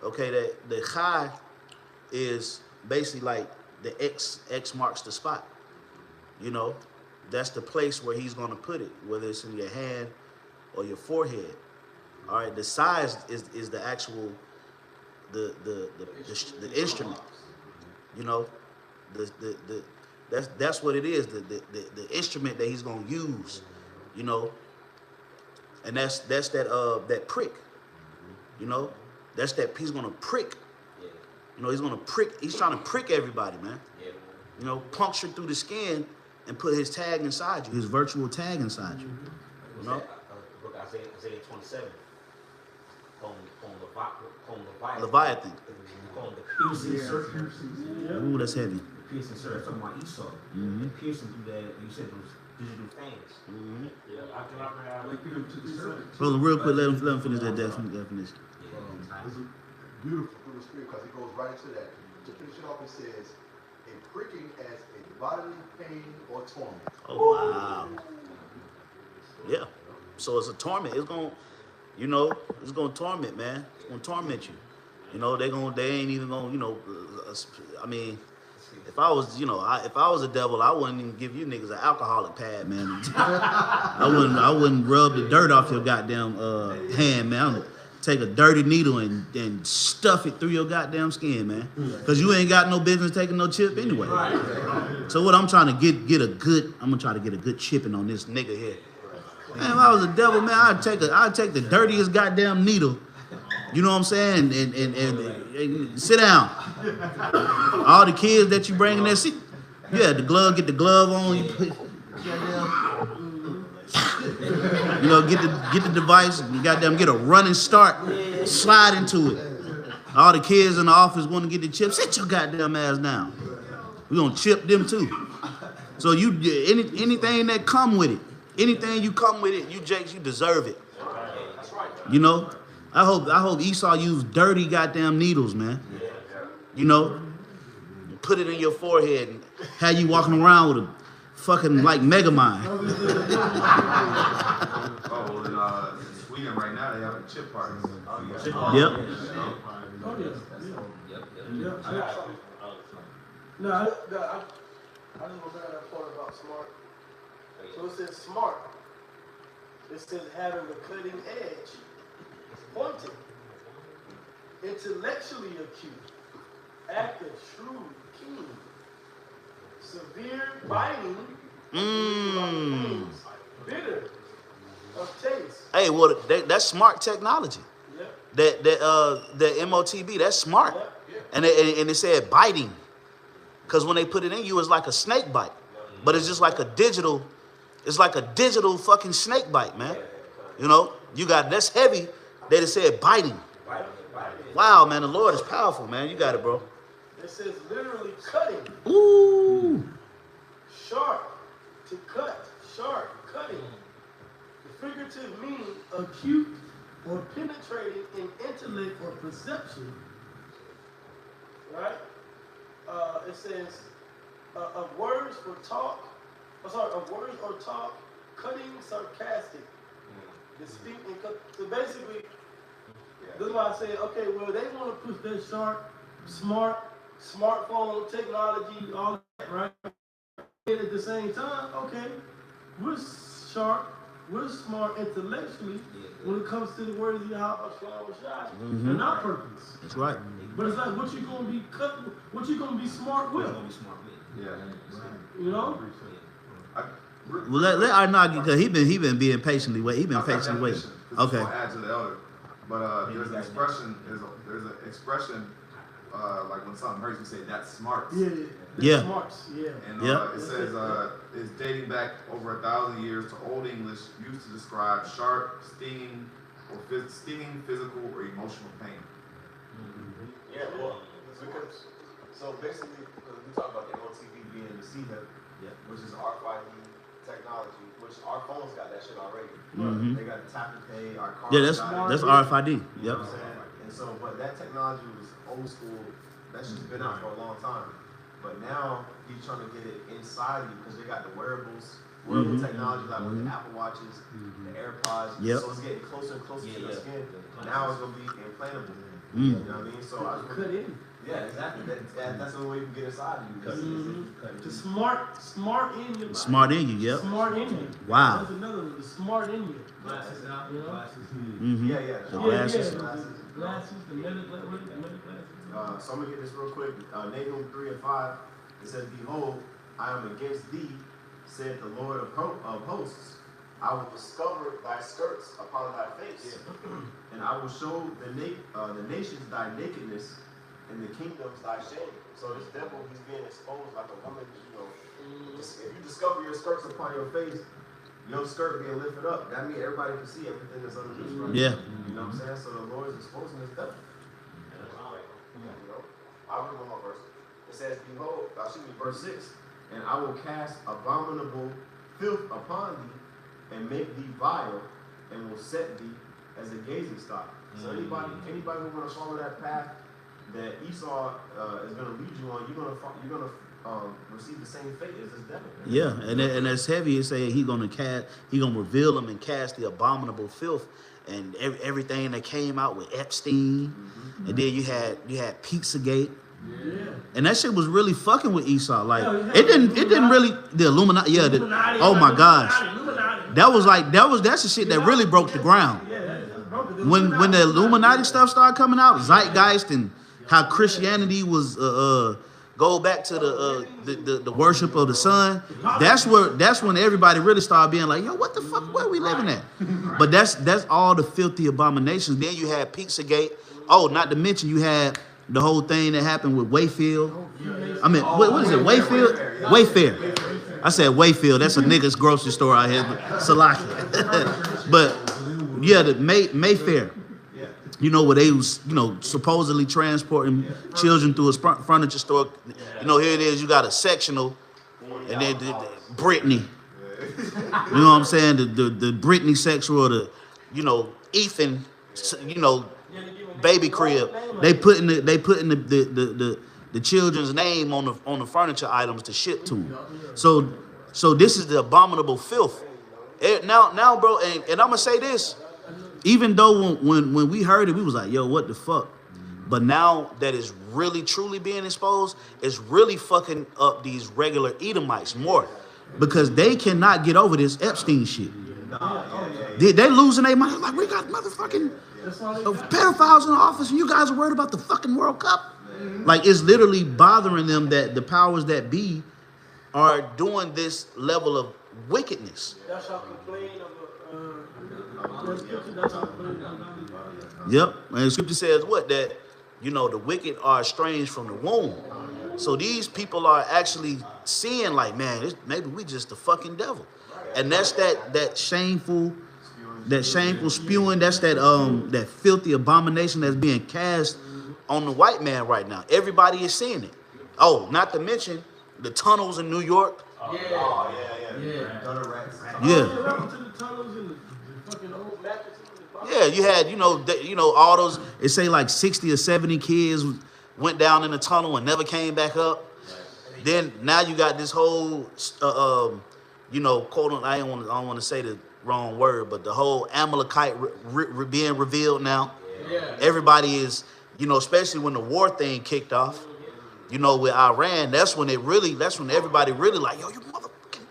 Okay, that the chai is basically like the X marks the spot. You know, that's the place where he's gonna put it, whether it's in your hand or your forehead. All right, the size is the actual the instrument. You know, that's what it is. The instrument that he's gonna use. You know, and that's that prick. You know, that's that he's gonna prick. You know, he's gonna prick. He's trying to prick everybody, man. You know, puncture through the skin and put his tag inside you, his virtual tag inside you. You know. Book Isaiah 27. Leviathan. Called the piercing serpent. Ooh, that's heavy. The piercing serpent. Talking about Esau. Mm-hmm. Piercing through that. You said those digital fangs. Mm-hmm. Yeah, I can have To the serpent. Brother, real quick, let him finish that definition. This is beautiful through the spirit because it goes right into that. To finish it off, it says, a pricking as a bodily pain or torment. Oh wow. Yeah. So it's a torment. It's gonna, you know, it's gonna torment, man. It's gonna torment you. You know, they ain't even gonna, you know. I mean, if I was, you know, if I was a devil, I wouldn't even give you niggas an alcoholic pad, man. I wouldn't rub the dirt off your goddamn hand, man. I'd take a dirty needle and stuff it through your goddamn skin, man. Cause you ain't got no business taking no chip anyway. So what I'm trying to I'm gonna try to get a good chipping on this nigga here. Man, if I was a devil, man, I'd take the dirtiest goddamn needle. You know what I'm saying? And sit down. All the kids that you bring in there, see, yeah, get the glove on. You put, you know, get the device. You goddamn get a running start. Slide into it. All the kids in the office want to get the chips. Sit your goddamn ass down. We gonna chip them too. So anything that come with it, anything you come with it, you Jakes, you deserve it. You know. I hope Esau used dirty goddamn needles, man. You know, put it in your forehead and have you walking around with a fucking like Megamind. Oh, in Sweden right now they have a chip party. Yep. No, I just remember that part about smart. So it says smart. It says having a cutting edge, pointed, intellectually acute, active, shrewd, keen, severe, biting, bitter, of taste. Hey, well, that's smart technology. Yep. That MOTB, that's smart. Yep. And it said biting. Because when they put it in you, it's like a snake bite. But it's just like a digital fucking snake bite, man. You know, that's heavy that it said biting. Wow, man, the Lord is powerful, man. You got it, bro. It says literally cutting. Ooh. Sharp, to cut, sharp, cutting. The figurative meaning acute or penetrating in intellect or perception. Right? It says of words or talk, cutting, sarcastic, distinct, and so basically, this is why I say, okay, well, they want to push their smartphone technology, all that, right? And at the same time, okay, we're sharp, we're smart intellectually when it comes to the words of Yahweh and our purpose. That's right. But it's like, what you gonna be smart with? Yeah. You know? Well, let Arnagi, because he been being patiently waiting. He been patiently waiting. Okay. Add to the elder, but there's an expression. Like when something hurts, you say that's smart. Yeah. Smarts, yeah. And Yep. it says it's dating back over 1,000 years to Old English, used to describe sharp, stinging, or physical or emotional pain. Yeah, well, because So basically, because we talk about the MOTV being the CHIP, which is RFID technology, which our phones got that shit already. They got the tap to pay, our cars. Yeah, got that's it. RFID. You Yep. know what I'm saying? And so, but that technology was old school. That's just been out for a long time. But now he's trying to get it inside you because they got the wearables, technology like with the Apple Watches, the AirPods. Yep. So it's getting closer and closer to the skin. Now it's gonna be implantable. You know what I mean? So I was Cut in. yeah, exactly. That's the only way you can get inside you. The smart in your body. Smart in you. Yep. Smart in you. Wow. That's another one. The smart in you. Glasses now. You know? Glasses. Mm-hmm. Yeah, yeah. The Yeah, glasses. yeah. The glasses, the meta glasses. So I'm gonna get this real quick. Nahum 3 and 5. It says, "Behold, I am against thee, said the Lord of hosts. I will discover thy skirts upon thy face, and I will show the nations thy nakedness, and the kingdoms thy shame." So this devil, he's being exposed like a woman. You know, if you discover your skirts upon your face, your skirt being lifted up, that means everybody can see everything that's under this. Right? Yeah. You know what I'm saying? So the Lord is exposing this devil. You know, I'll read one more verse. It says, "Behold," verse 6, "and I will cast abominable filth upon thee, and make thee vile, and will set thee as a gazing stock." So anybody who want to follow that path that Esau is going to lead you on, you're going to receive the same fate as this devil. Yeah, and that's heavy. It say he gonna reveal them and cast the abominable filth and everything that came out with Epstein, and then you had Pizzagate. Yeah. And that shit was really fucking with Esau. Like it didn't really the Illuminati. Yeah, oh my gosh, that's the shit that really broke the ground. When the Illuminati stuff started coming out, Zeitgeist and how Christianity was go back to the worship of the sun. That's when everybody really started being like, yo, what the fuck? Where are we living at? But that's all the filthy abominations. Then you had Pizzagate. Oh, not to mention you had the whole thing that happened with Wayfield. I mean, what is it? Wayfield? Wayfair. I said Wayfield. That's a nigga's grocery store out here. Salaki. But yeah, the Mayfair. You know, where they was, supposedly transporting children through a furniture store. Here it is. You got a sectional, and then Brittany. You know what I'm saying? The Brittany sectional, or the, Ethan, baby crib. They putting the children's name on the furniture items to ship to them. So this is the abominable filth. Now, bro, and I'm gonna say this. Even though when we heard it, we was like, yo, what the fuck? But now that it's really truly being exposed, it's really fucking up these regular Edomites more, because they cannot get over this Epstein shit. They losing their mind. Like, we got motherfucking pedophiles in the office, and you guys are worried about the fucking World Cup. Like, it's literally bothering them that the powers that be are doing this level of wickedness. That's how complain of Yep, and the scripture says what? That, the wicked are estranged from the womb. So these people are actually seeing like, man, maybe we just the fucking devil. And that's that shameful spewing, that's that filthy abomination that's being cast on the white man right now. Everybody is seeing it. Oh, not to mention the tunnels in New York. Yeah, you had, all those, it say like 60 or 70 kids went down in the tunnel and never came back up. Then now you got this whole, quote, I don't want to say the wrong word, but the whole Amalekite being revealed now. Everybody is, especially when the war thing kicked off, with Iran, that's when everybody really like, yo, you motherfucking,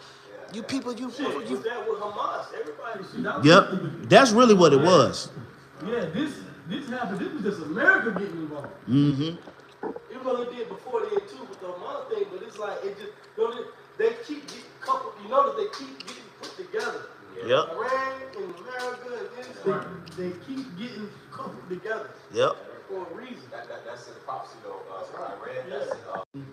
you people, you. that with Hamas. Everybody. Yep, that's really what it was. Yeah, this happened. This was just America getting involved. Mm-hmm. It really did before then too with the Hamas thing, but it's like it just they keep getting coupled. You notice they keep getting put together. Yep. Iran and America and this, they keep getting coupled together. Yep. For a reason. That's in the prophecy though. Iran. That's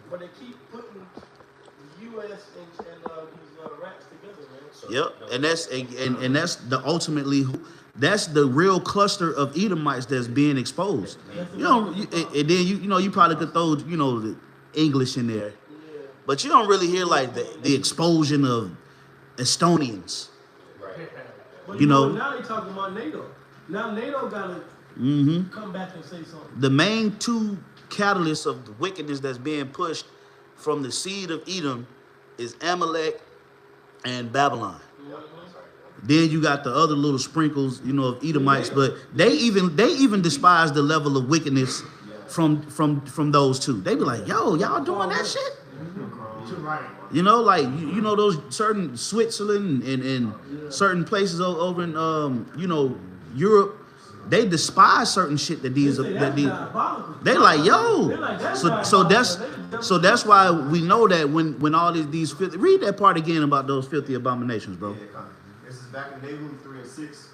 But they keep putting the U.S. and these rats together, man. So, Yep, and that's ultimately that's the real cluster of Edomites that's being exposed. And then you probably could throw English in there, Yeah. but you don't really hear like the expulsion of Estonians. But You know, now they talking about NATO. Now NATO gotta mm-hmm. come back and say something. The main two catalysts of the wickedness that's being pushed from the seed of Edom is Amalek and Babylon. Then you got the other little sprinkles, you know, of Edomites, but they even despise the level of wickedness from those two. They be like, yo, y'all doing that shit? You know, like you know those certain Switzerland and certain places over in you know, Europe, they despise certain shit that these they like, yo. So that's why we know that when all these filthy, read that part again about those filthy abominations, bro. This is back in Nahum 3 and 6.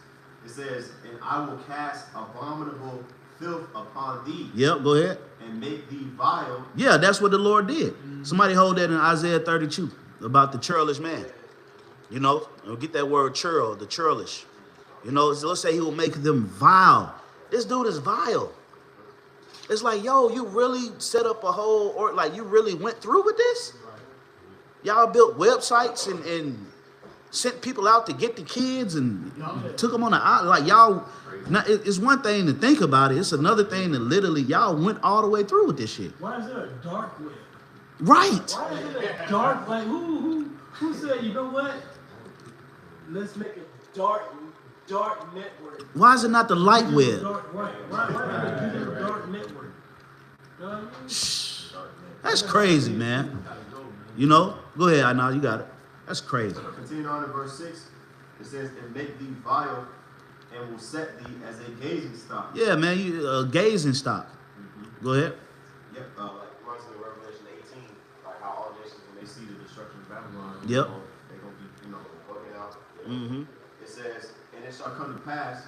It says, and I will cast abominable filth upon thee. Yep, go ahead. And make thee vile. Yeah, that's what the Lord did. Somebody hold that in Isaiah 32 about the churlish man. You know, we'll get that word churl, the churlish. You know, so let's say he will make them vile. This dude is vile. It's like, yo, you really set up a whole, or like you really went through with this? Y'all built websites and sent people out to get the kids and took them on the island. Like y'all, now it's one thing to think about it. It's another thing to literally, y'all went all the way through with this shit. Why is there a dark web? Right. Why is it a dark, like who said, you know what? Let's make a dark network. Why is it not the light web? Why is it a dark network? You know what I mean? Shh. That's crazy, man. You know? Go ahead, I know you got it. That's crazy. Continuing on in verse 6, it says, and make thee vile, and will set thee as a gazing stock. Yeah, man, you gazing stock. Go ahead. Yep, like runs in Revelation 18, like how all nations, when they see the destruction of Babylon, Yep. they're going to be, you know, working out. Mm-hmm. It says, and it shall come to pass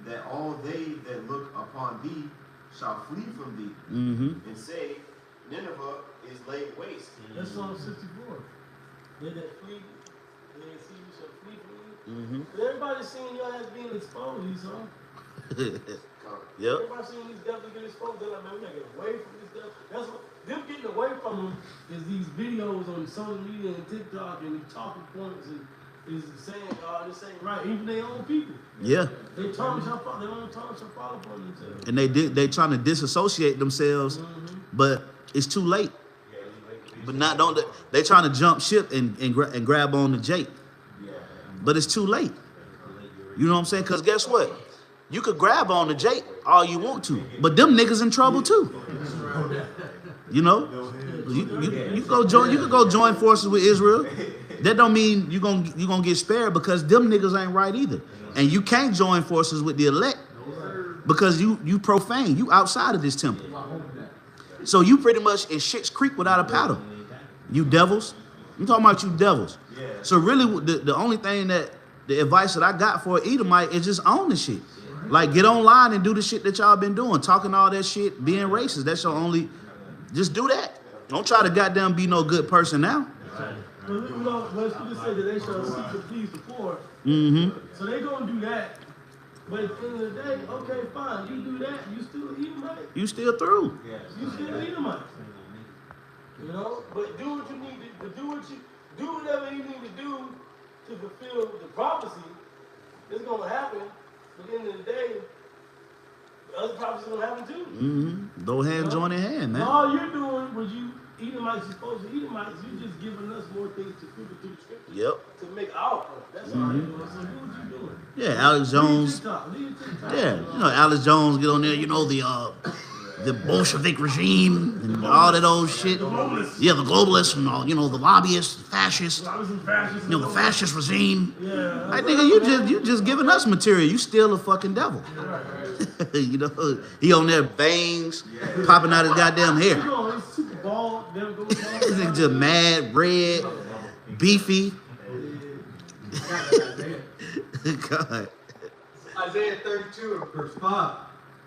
that all they that look upon thee shall flee from thee, and say, Nineveh is laid waste. That's Psalm 64. They that flee, they that see you shall flee from you. Everybody's seeing your ass being exposed, you saw. Yep. Everybody's seeing these devils get exposed. They're like, man, we gotta get away from this devil. That's what them getting away from them is these videos on social media and TikTok and these talking points and is saying, oh, this ain't right. Even their own people. Yeah. They tarnish our father. They don't tarnish our father upon themselves. And they trying to disassociate themselves, but it's too late. But not don't they trying to jump ship and grab on the Jake, but it's too late. You know what I'm saying? Because guess what? You could grab on the Jake all you want to, but them niggas in trouble too. You know, you go join. You could go join forces with Israel. That don't mean you gonna get spared because them niggas ain't right either. And you can't join forces with the elect because you profane. You outside of this temple. So you pretty much in Shit's Creek without a paddle. You devils. I'm talking about you devils. So really the only thing the advice that I got for Edomite is just own the shit. Like get online and do the shit that y'all been doing. Talking all that shit, being racist. That's your only, just do that. Don't try to goddamn be no good person now. Well, you know, let's just say that they shall seek to please the poor. So they gonna do that. But at the end of the day, okay, fine, you do that, you still an Edomite. You still through. You still an Edomite. You know, but do what you need to do whatever you need to do to fulfill the prophecy. It's gonna happen. But at the end of the day, the other prophecies gonna happen too. Go ahead and join in hand, man. All you're doing was you Edomites supposed to Edomites, you just giving us more things to filter through the scriptures. Yep. To make our point. That's all you're doing. So do what you're doing. Yeah, Alex Jones. Yeah, you know, Alex Jones get on there, you know, the Bolshevik regime and all that old shit. Yeah, the globalists and all, you know, the lobbyists, fascists. You know, the fascist regime. Yeah. I think you just giving us material. You still a fucking devil. You know, he on there veins popping out his goddamn hair. He's just mad, red, beefy. God. Isaiah 32, verse 5.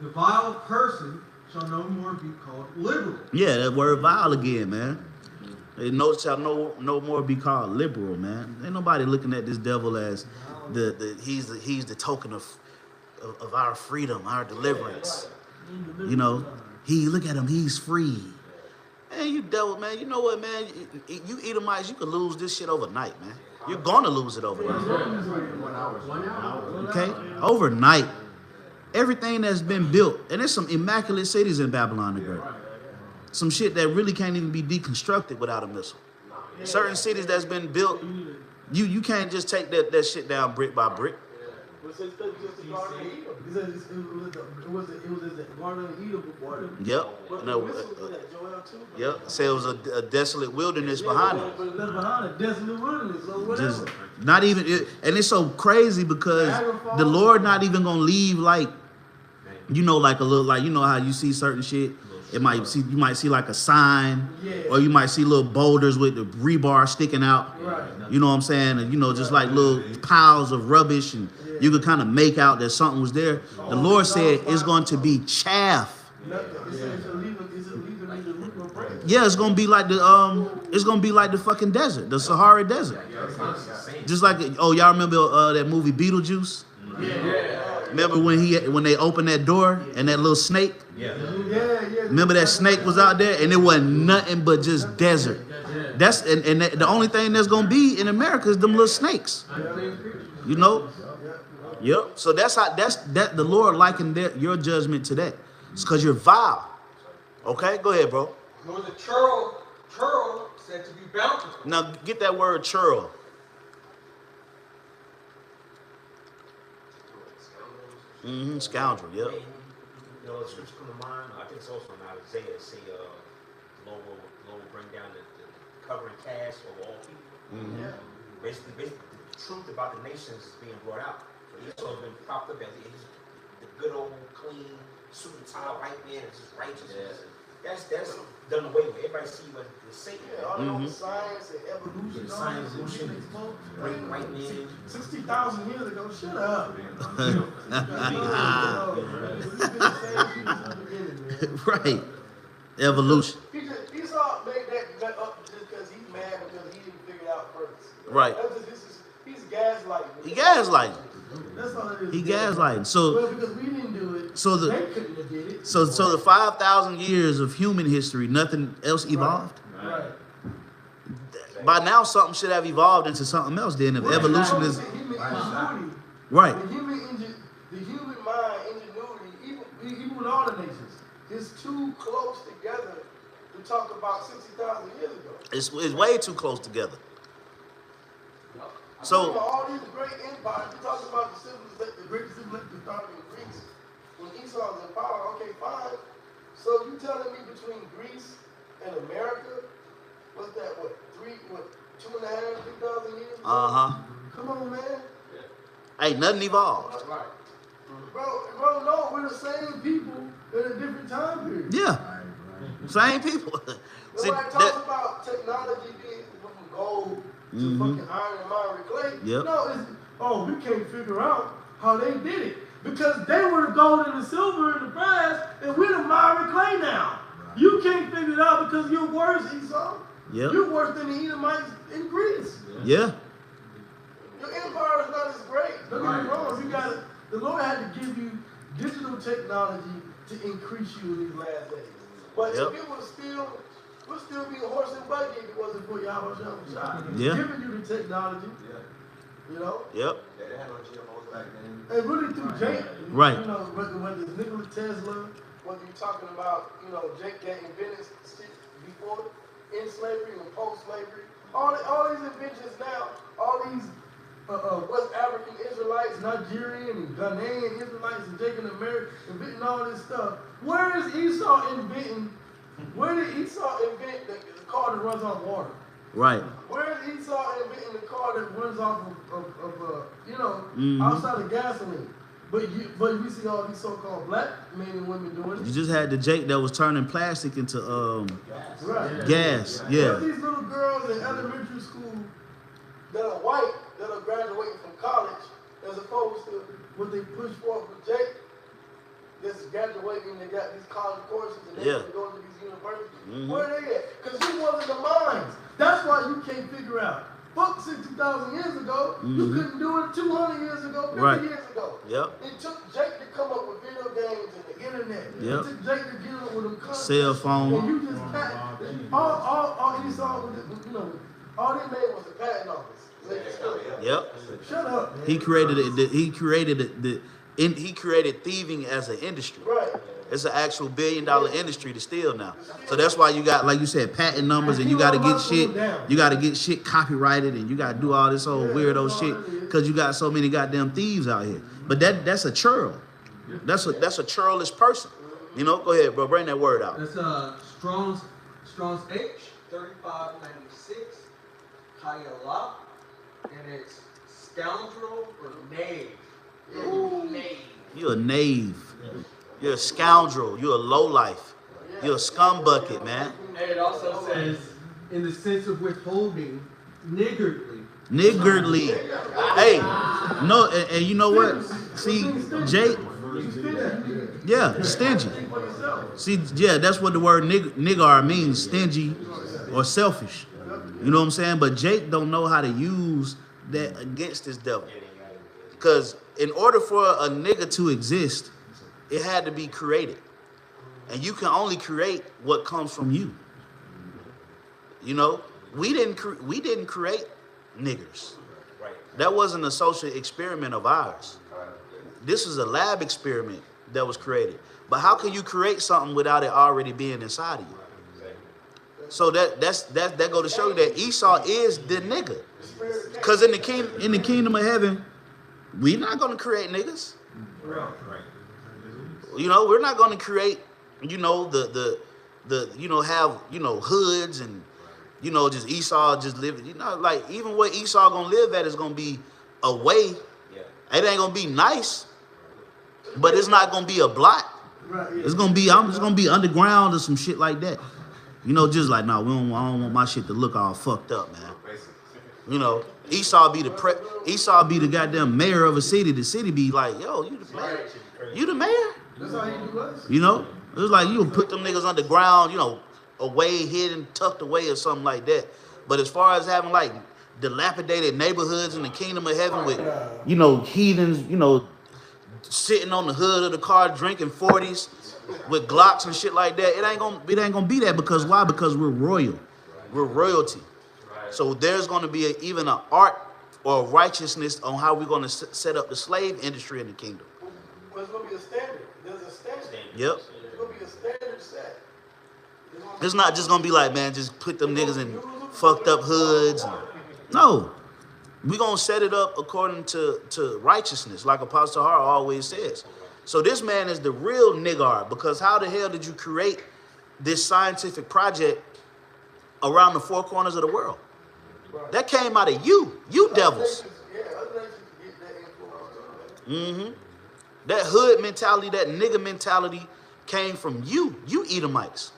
The vile person shall no more be called liberal. Yeah, that word vile again, man. They shall no more be called liberal, man. Ain't nobody looking at this devil as he's the token of our freedom, our deliverance. You know, look at him, he's free. Man, you devil, man. You know what, man? You Edomites, you could lose this shit overnight, man. You're gonna lose it overnight. 1 hour. Okay? Overnight. Everything that's been built, and there's some immaculate cities in Babylon the Great. Some shit that really can't even be deconstructed without a missile. Certain cities that's been built, you can't just take that shit down brick by brick. But since that's just the Garden of Eden. It was the Garden of Eden before them. Yep. But No, the missiles in that, Joel too. yep. Say it was a desolate wilderness behind it. But left behind a desolate wilderness or whatever. Just not even, and it's so crazy because the Lord not even gonna leave like, you know, like a little, like, you know how you see certain shit. You might see like a sign, or you might see little boulders with the rebar sticking out. Right. You know what I'm saying? And you know, just like little piles of rubbish, and you could kind of make out that something was there. The Lord said it's going to be chaff. Yeah, it's gonna be like the fucking desert, the Sahara Desert. Just like, oh, y'all remember that movie Beetlejuice? Remember when they opened that door and that little snake? Remember that snake was out there and it wasn't nothing but just desert. That's and the only thing that's gonna be in America is them little snakes. You know? Yep. So that's the Lord likened your judgment to that. It's because you're vile. Okay, go ahead, bro. Nor the churl said to be bountiful. Now get that word churl. Scoundrel, yep. You know, the scripture come to mind. I think it's also in Isaiah. Say, Lord will bring down the covering cast over all people. Basically, the truth about the nations is being brought out. But Esau's been propped up as the good old clean suit and tie white man. It's just righteousness. That's done away with. Everybody see what the Satan. All the science and evolution. Science, evolution, great white man. 60,000 years ago, shut up. Right. Evolution. Esau made that up just because he's mad because he didn't figure it out first. Right. He's gaslighting. He gaslighting. That's all it is. He gaslighting. So well, because we didn't do it, so they couldn't have did it. so the 5,000 years of human history, nothing else evolved. Right. By now, something should have evolved into something else. Then, if evolution is right, The human mind, ingenuity, even with all the nations, Is too close together to talk about 60,000 years ago. it's way too close together. So all these great empires, we talk about the great civilization started in Greece when Esau was in power. Okay, fine. So you telling me between Greece and America, what's that? 2.5, 3,000 years? come on, man. ain't nothing evolved. Right. Bro, no, we're the same people in a different time period. Yeah, same people. See, Nobody talks about technology being from gold to fucking iron and miry clay. Yep. No, we can't figure out how they did it. Because they were the gold and the silver and the brass, and we're the miry clay now. You can't figure it out because you're worse, Esau. Yep. You're worse than the Edomites in Greece. Yeah. Your empire is not as great. Don't get me wrong. The Lord had to give you digital technology to increase you in these last days. But if it was we'll still be a horse and buggy if it wasn't for Yahweh Shah. Yeah. Giving you the technology. You know? Yep. They had no GMOs back then. And really through Jake. Right. You know, whether it's Nikola Tesla, Whether you're talking about, Jake that invented shit before in slavery and post-slavery. All these inventions now, all these West African Israelites, Nigerian and Ghanaian Israelites and Jake and America inventing all this stuff. Where is Esau inventing? Where did Esau invent the car that runs off water? Right. Where is Esau inventing the car that runs off outside of gasoline? But we see all these so-called black men and women doing it. You just had the Jake that was turning plastic into gas. Yeah. But these little girls in elementary school that are white, that are graduating from college, as opposed to what they push forth with Jake, that's graduating, they got these college courses and they have to go to these universities. Where are they at? Because you wasn't the minds. That's why you can't figure out Fuck 60,000 years ago. You couldn't do it 200 years ago, 50 Right. years ago. Yep. It took Jake to come up with video games and the internet. Yep. It took Jake to get up with them concepts. Cell phone. And you just all he saw was, you know, all they made was the patent office. Yep. Shut up, man. He created he created thieving as an industry. Right. It's an actual $1 billion industry to steal now. So that's why you got, like you said, patent numbers, and you got to get shit. You got to get shit copyrighted, and you got to do all this old weirdo shit because you got so many goddamn thieves out here. But that's a churl. That's a churlish person. You know, go ahead, bro. Bring that word out. That's Strong's H 3596 Kayala, and it's scoundrel or knave. Knave. You're a knave. You're a scoundrel. You're a lowlife. You're a scumbucket, man. And it also says, in the sense of withholding, niggardly. Niggardly. Hey, no, and you know what? See, Jake. Yeah, stingy. See, yeah, that's what the word niggar means, stingy or selfish. You know what I'm saying? But Jake don't know how to use that against this devil. Because in order for a nigga to exist, it had to be created. And you can only create what comes from you. You know, we didn't create niggers. That wasn't a social experiment of ours. This is a lab experiment that was created. But how can you create something without it already being inside of you? So that go to show you that Esau is the nigga. Because in the kingdom of heaven, we're not gonna create niggas. You know, we're not gonna create, you know, the you know, have, you know, hoods and, you know, just Esau just living, you know, like even where Esau gonna live at is gonna be away. It ain't gonna be nice, but it's not gonna be a blot. It's gonna be, I'm just gonna be underground or some shit like that. You know, just like, no, I don't want my shit to look all fucked up, man. You know, Esau be the goddamn mayor of a city. The city be like, yo, you the mayor? You the mayor? That's how he do us. You know, it was like you put them niggas underground, you know, away, hidden, tucked away or something like that. But as far as having like dilapidated neighborhoods in the kingdom of heaven with, you know, heathens, you know, sitting on the hood of the car drinking 40s with Glocks and shit like that, it ain't gonna be that. Because why? Because we're royal. We're royalty. So there's gonna be even an art or righteousness on how we're gonna set up the slave industry in the kingdom. Well, it's gonna be a standard. There's a standard. Yep. It's gonna be a standard set. It's not just gonna be like, man, just put them niggas in fucked up hoods. No. We're gonna set it up according to righteousness, like Apostle Hart always says. So this man is the real niggar, because how the hell did you create this scientific project around the four corners of the world? That came out of you devils. That hood mentality, that nigga mentality came from you Edomites.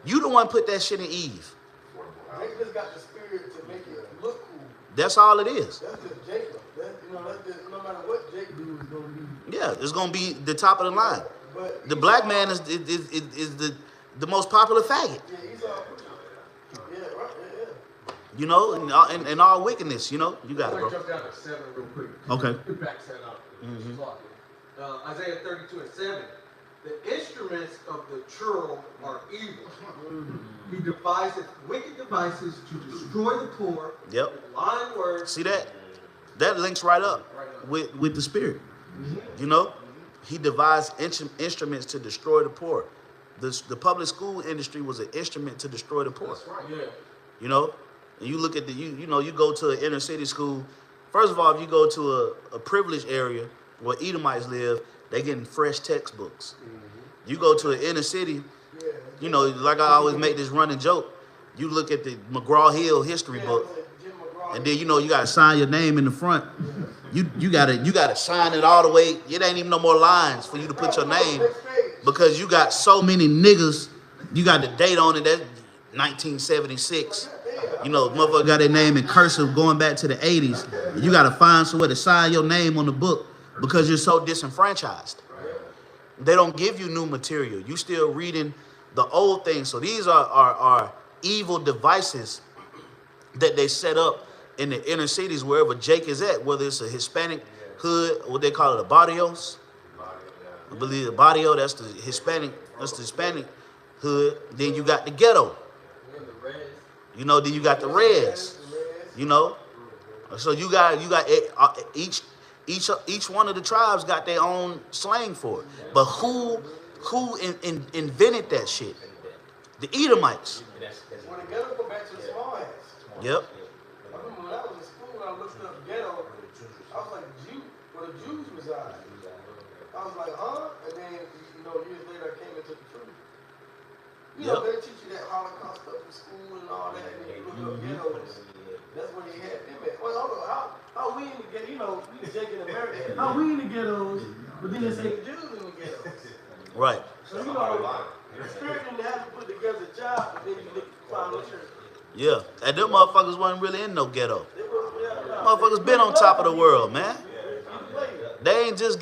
You the one put that shit in Eve. They just got the spirit to make it look cool. That's all it is. That's just Jacob. That's just, no matter what Jake do, is gonna be. Yeah, it's gonna be the top of the line. But the black man is the most popular faggot. Yeah, Esau. Yeah, right. Yeah. You know, and all wickedness. You know, you got it, bro. Jump down to 7 real quick. Okay. It backs that up. Isaiah 32:7. The instruments of the churl are evil. He devises wicked devices to destroy the poor. Yep. With lying words. See that? That links right up with the spirit. You know, he devised instruments to destroy the poor. The public school industry was an instrument to destroy the poor. That's right. Yeah. You know, and you look at you know, you go to an inner city school. First of all, if you go to a privileged area where Edomites live, they getting fresh textbooks. You go to an inner city, you know, like I always make this running joke. You look at the McGraw-Hill history book, and then you know you gotta sign your name in the front. You gotta sign it all the way. It ain't even no more lines for you to put your name, because you got so many niggas. You got the date on it. That's 1976. You know, motherfucker got their name in cursive going back to the 80s. You gotta find somewhere to sign your name on the book because you're so disenfranchised. They don't give you new material. You still reading the old things. So these are evil devices that they set up in the inner cities, wherever Jake is at, whether it's a Hispanic hood, what they call it, a barrios. I believe the barrio, that's the Hispanic hood. Then you got the ghetto. You know, then you got the res. You know, so you got each one of the tribes got their own slang for it. But who invented that shit? The Edomites. When the ghetto go back to the small ass. Yep. I remember when I was in school, when I looked up ghetto, I was like, where the Jews reside. I was like, huh? And then, years later, I came into the truth. They teach you that Holocaust stuff in school and all that, and then you look up ghettos. That's where they had them at. Well, hold on, how we in the ghetto, we Jake in America, how we in the ghettos, but then they say the Jews in the ghettos. Right. So, the spirit didn't have to put together a job, but then you find the church. Yeah, and them motherfuckers wasn't really in no ghetto. Motherfuckers been on top of the world, man. They ain't just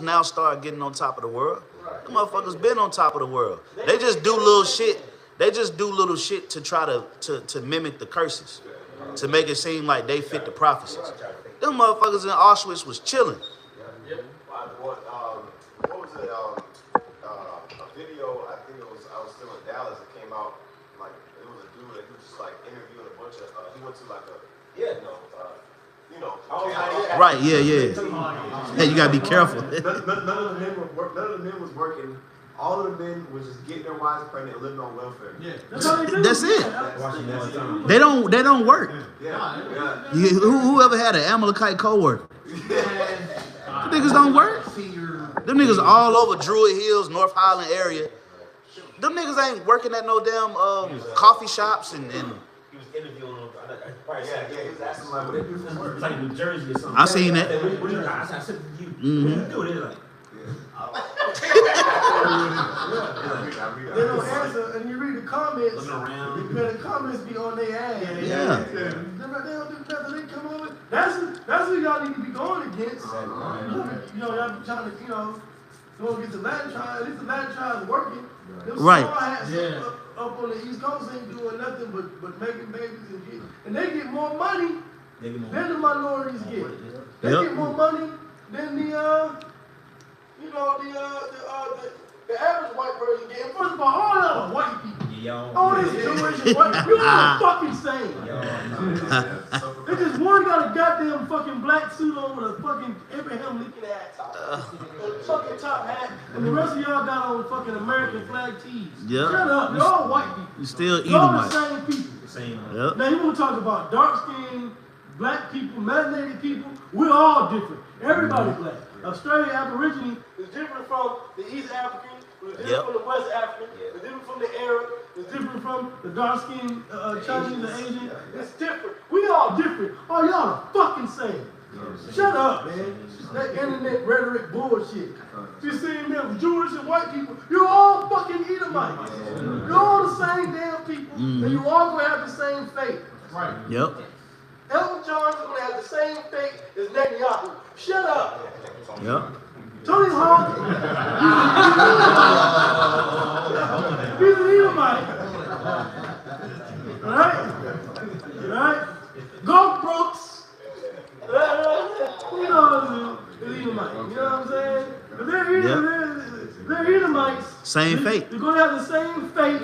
now start getting on top of the world. Them motherfuckers been on top of the world. They just do little shit. They just do little shit to try to mimic the curses, to make it seem like they fit the prophecies. Them motherfuckers in Auschwitz was chilling. What was it? A video, I think I was still in Dallas, it came out, like, it was a dude that he was just, like, interviewing a bunch of, he went to, like, Right, yeah. Hey, you gotta be careful. None of the men was working. All of the men was just getting their wives pregnant and living on welfare. Yeah. That's it. They don't work. Yeah. Whoever had an Amalekite co-worker. Them niggas don't work. Them niggas all over Druid Hills, North Highland area. Them niggas ain't working at no damn coffee shops and He was interviewing them. He was asking like, what they do for work? It's like New Jersey or something. I seen that. I said to you, what do you do? They're like, They don't answer, and you read the comments. looking around. The comments be on their ass. Yeah. They don't do nothing. They come over. That's who y'all need to be going against. Y'all be trying to, go against the Latin tribe. At least the Latin tribe is working. Them Right. small hats up on the East Coast ain't doing nothing but making babies and they get more money than the minorities get. They get more money than the average white person getting. First of all y'all are white people. All this Jewish white people, you all fucking same. They just one got a goddamn fucking black suit on with a fucking Abraham Lincoln hat top. A fucking top hat. And the rest of y'all got on fucking American flag tees. Yep. Shut up, you're all white people. You still Y'all Edomite. the same people. Yep. Now you want to talk about dark skinned black people, melanated people, we're all different. Everybody's black. Australia Aborigine is different from the East African, it's different from the West African, it's different from the Arab, it's different from the dark-skinned Chinese and Asian. It's different. We all different. Oh, y'all are fucking same. Shut up, man. That internet rhetoric bullshit. You're saying them Jewish and white people, you're all fucking Edomites. You're all the same damn people, and you all gonna have the same fate. Right. Yep. Elton John's gonna have the same fate as Netanyahu. Shut up. Yep. Tony Hawk. He's an Edomite. Right? Golf Brooks. Edomite. You know what I'm saying? If they're Edomites. Same fate. They're gonna have the same fate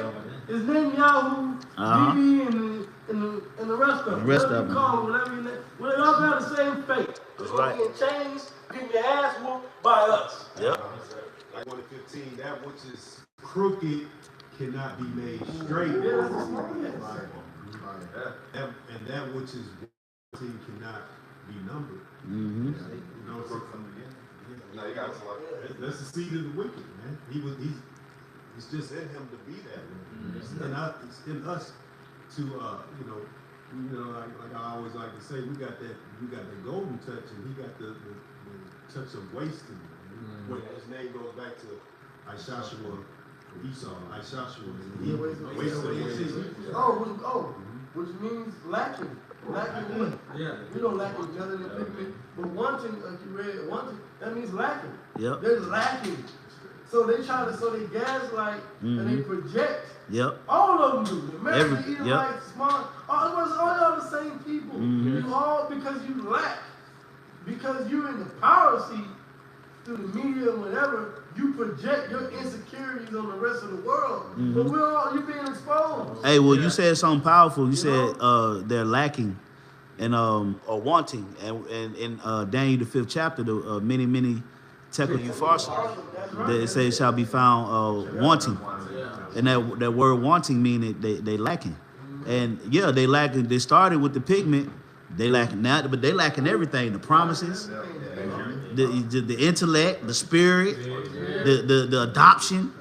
as Netanyahu, Bibi, and the rest of them. Whatever you call them, they all have the same fate. That's right. Getting chains, getting your ass whooped by us. Yep. Like 1:15, that which is crooked cannot be made straight. And that which is cannot be numbered. No, you got That's the seed of the wicked, man. It's just in him to be that way. It's in us to like I always like to say, we got the golden touch, and he got the touch of wasting. When his name goes back to Ishashua, Esau, Ishashua, he wasted. Which means lacking. Lacking what? Yeah. You don't lack each other in the pigment, but wanting, like you read, wanting, that means lacking. Yep. They're lacking. So they gaslight and they project Yep. All of them do. The American Every- Edomites, small, all y'all the same people. Mhm. You all because you lack, because you're in the power seat through the media and whatever, you project your insecurities on the rest of the world. But you're being exposed. Hey, well, you said something powerful. You said they're lacking and or wanting, and in Daniel the 5th chapter, the many tekel upharsin, that it says shall be found wanting, and that word wanting meaning they lacking, and yeah, they lacking. They started with the pigment, they lacking now, but they lacking everything: the promises, the intellect, the spirit, the adoption.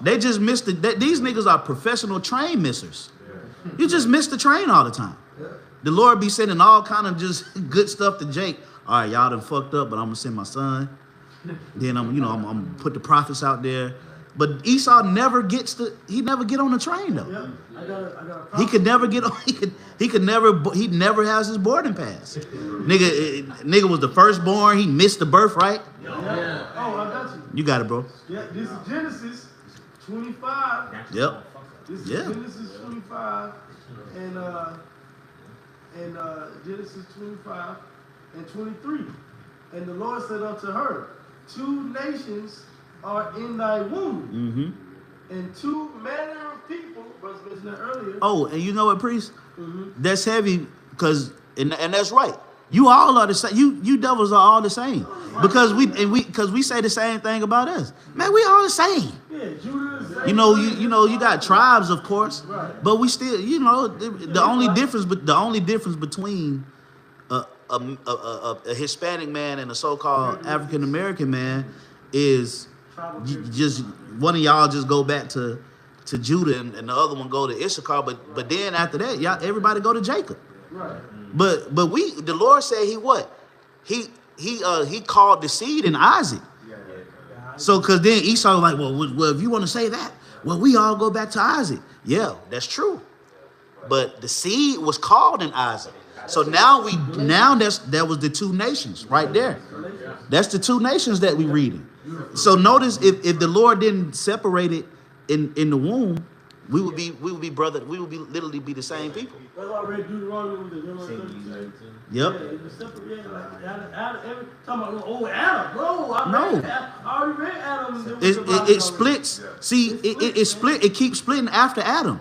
They just missed it. These niggas are professional train missers. You just miss the train all the time. The Lord be sending all kind of just good stuff to Jake. All right, y'all done fucked up, but I'm gonna send my son. Then I'm gonna put the prophets out there. But Esau never gets he never get on the train though. Yep. I got a He could never get on. He never has his boarding pass. Nigga was the firstborn. He missed the birthright. Yeah. Oh, I got you. You got it, bro. Yeah, this is Genesis 25. Yep. This is Yeah. Genesis 25 and Genesis 25 and 23. And the Lord said unto her, 2 nations are in thy womb, Mm-hmm. and 2 manner of people, was mentioned earlier. Oh, and you know what, priest? That's heavy because and that's right. You all are the same. You devils are all the same because we say the same thing about us. Man, we all the same. Yeah, Judah is You got tribes, of course, but we still, the only difference between a Hispanic man and a so-called African American man is just one of y'all just go back to Judah and the other one go to Issachar, but then after that, everybody go to Jacob. Right. But the Lord said he called the seed in Isaac. So because then Esau was like, well, if you want to say that, well, we all go back to Isaac. Yeah, that's true. But the seed was called in Isaac. So now that was the 2 nations right there. That's the 2 nations that we reading. So notice if the Lord didn't separate it in the womb, we would be literally be the same people. That's why I read Deuteronomy with the Yep. Yeah, it was separate. Yeah, like Adam, talking about Adam, bro. I already read Adam. It splits. See, it split. It keeps splitting after Adam.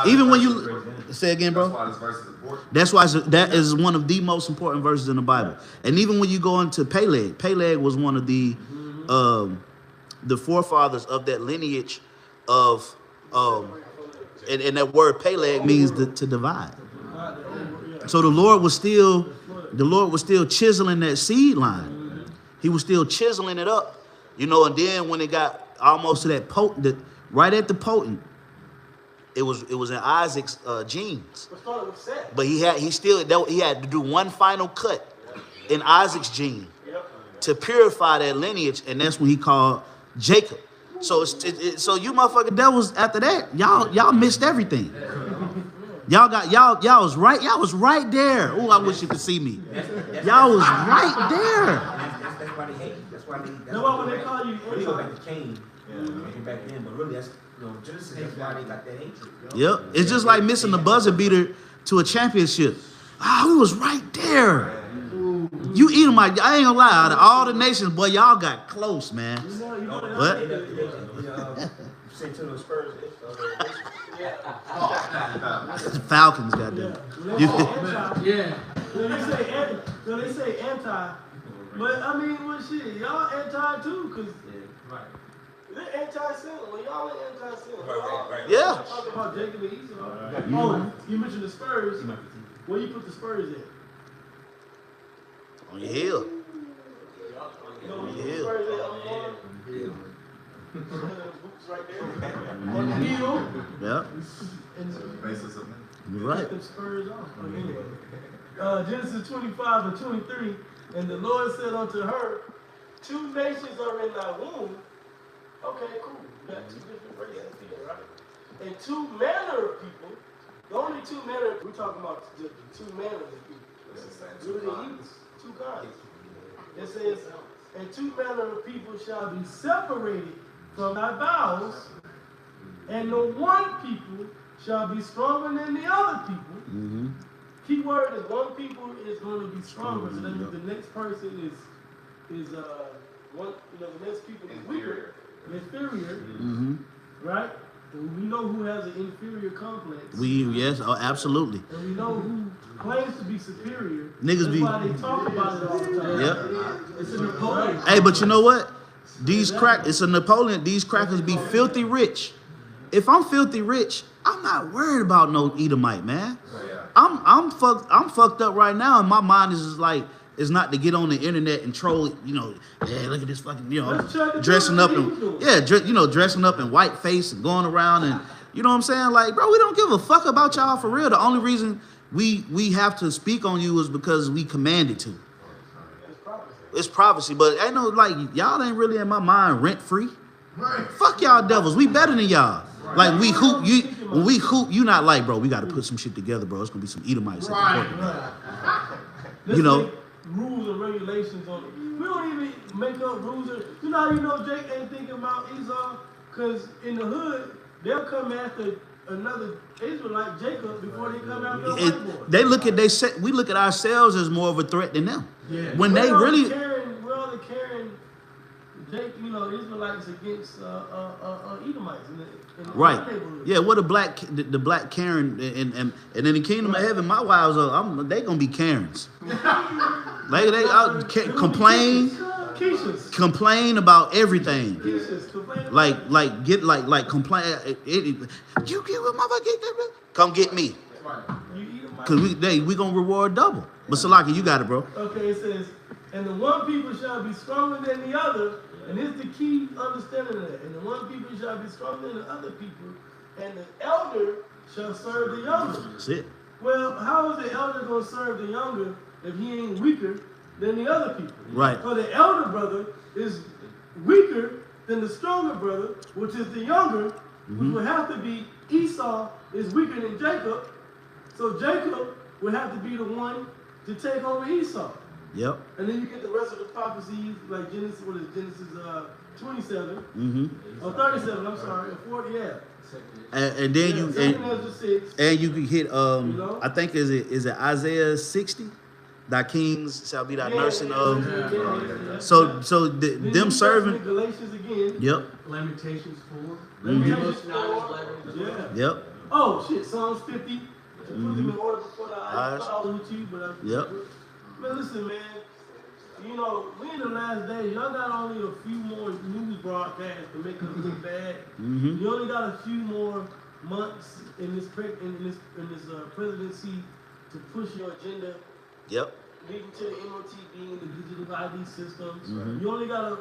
Even when you say again, bro. That's why this verse is important. That's why that is one of the most important verses in the Bible. And even when you go into Peleg was one of the forefathers of that lineage of and that word Peleg means to divide. So the Lord was still chiseling that seed line. He was still chiseling it up, and then when it got almost to that potent, right at the potent, it was in Isaac's genes. But he had to do one final cut in Isaac's gene to purify that lineage, and that's when he called Jacob. So so you motherfucking devils after that, y'all missed everything. Y'all was right there. Oh, I wish you could see me. Y'all was right there. That's why they hate you. That's why they. That's why when they call you really go back to Cain, back then, but really that's Genesis. That's why they got that hatred. Yep, it's just like missing the buzzer beater to a championship. We was right there. You Edomite, I ain't gonna lie. Out of all the nations, boy, y'all got close, man. What? Say to the Spurs. The Falcons, goddamn. Yeah. So they say anti, but I mean, well, shit, y'all anti too, cause they're anti-sin. Well, y'all ain't anti-sin. Right. Yeah. Talk about Jacob and Esau. Oh, you mentioned the Spurs. Where you put the Spurs at? On your hill. On your hill. Boots right there. On the hill. Yeah. Basis of You're right. Get them Spurs off. Anyway. Genesis 25 and 23. And the Lord said unto her, 2 nations are in thy womb. Okay, cool. We got 2 different races here, right? And 2 manner of people. The only 2 manner, we're talking about the 2 manner of people. What are they use? 2 kinds. It says, and 2 manner of people shall be separated from thy bowels, And the one people shall be stronger than the other people. Mm-hmm. Key word is one people is going to be stronger. So that means the next person is one. The next people is weaker, inferior, Mm-hmm. right? And we know who has an inferior complex. Yes, oh, absolutely. And we know who claims to be superior. Niggas That's be. why they talk about it all the time. Yep. It's a Napoleon. Hey, but you know what? It's a Napoleon. These crackers be filthy rich. If I'm filthy rich, I'm not worried about no Edomite, man. I'm fucked up right now, and my mind is just like, it's not to get on the internet and troll, yeah, look at this fucking, dressing up and dressing up in white face and going around and, you know what I'm saying? Like, bro, we don't give a fuck about y'all for real. The only reason we have to speak on you is because we commanded to. It's prophecy, but ain't no, like, y'all ain't really in my mind rent free. Fuck y'all devils. We better than y'all. Like, we hoop, when we hoop, you not like, bro, we got to put some shit together, bro. It's going to be some Edomites. Right. Rules and regulations on it. We don't even make up rules. You know how Jake ain't thinking about Esau? Because in the hood, they'll come after another Israelite, Jacob, before they come after a white boy. We look at ourselves as more of a threat than them. Yeah. When they really... We're only carrying Israelites against Edomites in right. our neighborhood. Yeah, what the black Karen and in the kingdom of heaven, my wives are they gonna be Karens. complain about everything. Complain. You get what motherfucker? Come get me. Cause we gonna reward double. But Salaki, you got it, bro. Okay, it says, and the one people shall be stronger than the other. And here's the key understanding of that. And the one people shall be stronger than the other people, and the elder shall serve the younger. That's it. Well, how is the elder going to serve the younger if he ain't weaker than the other people? Right. So the elder brother is weaker than the stronger brother, which is the younger, which would have to be Esau is weaker than Jacob. So Jacob would have to be the one to take over Esau. Yep. And then you get the rest of the prophecies, like Genesis 27, or 37, I'm sorry, or 40, yeah. And then you can hit I think is it Isaiah 60? Thy kings shall be thy nursing. So them serving. Galatians again. Yep. Lamentations 4. Yep. Oh shit, Psalms 50. Put them in order before I follow with you, but yep. Man, listen, man. We in the last days. Y'all got only a few more news broadcasts to make us look bad. You only got a few more months in this presidency to push your agenda. Yep. Leading to the MOTB and the digital ID systems. You only got a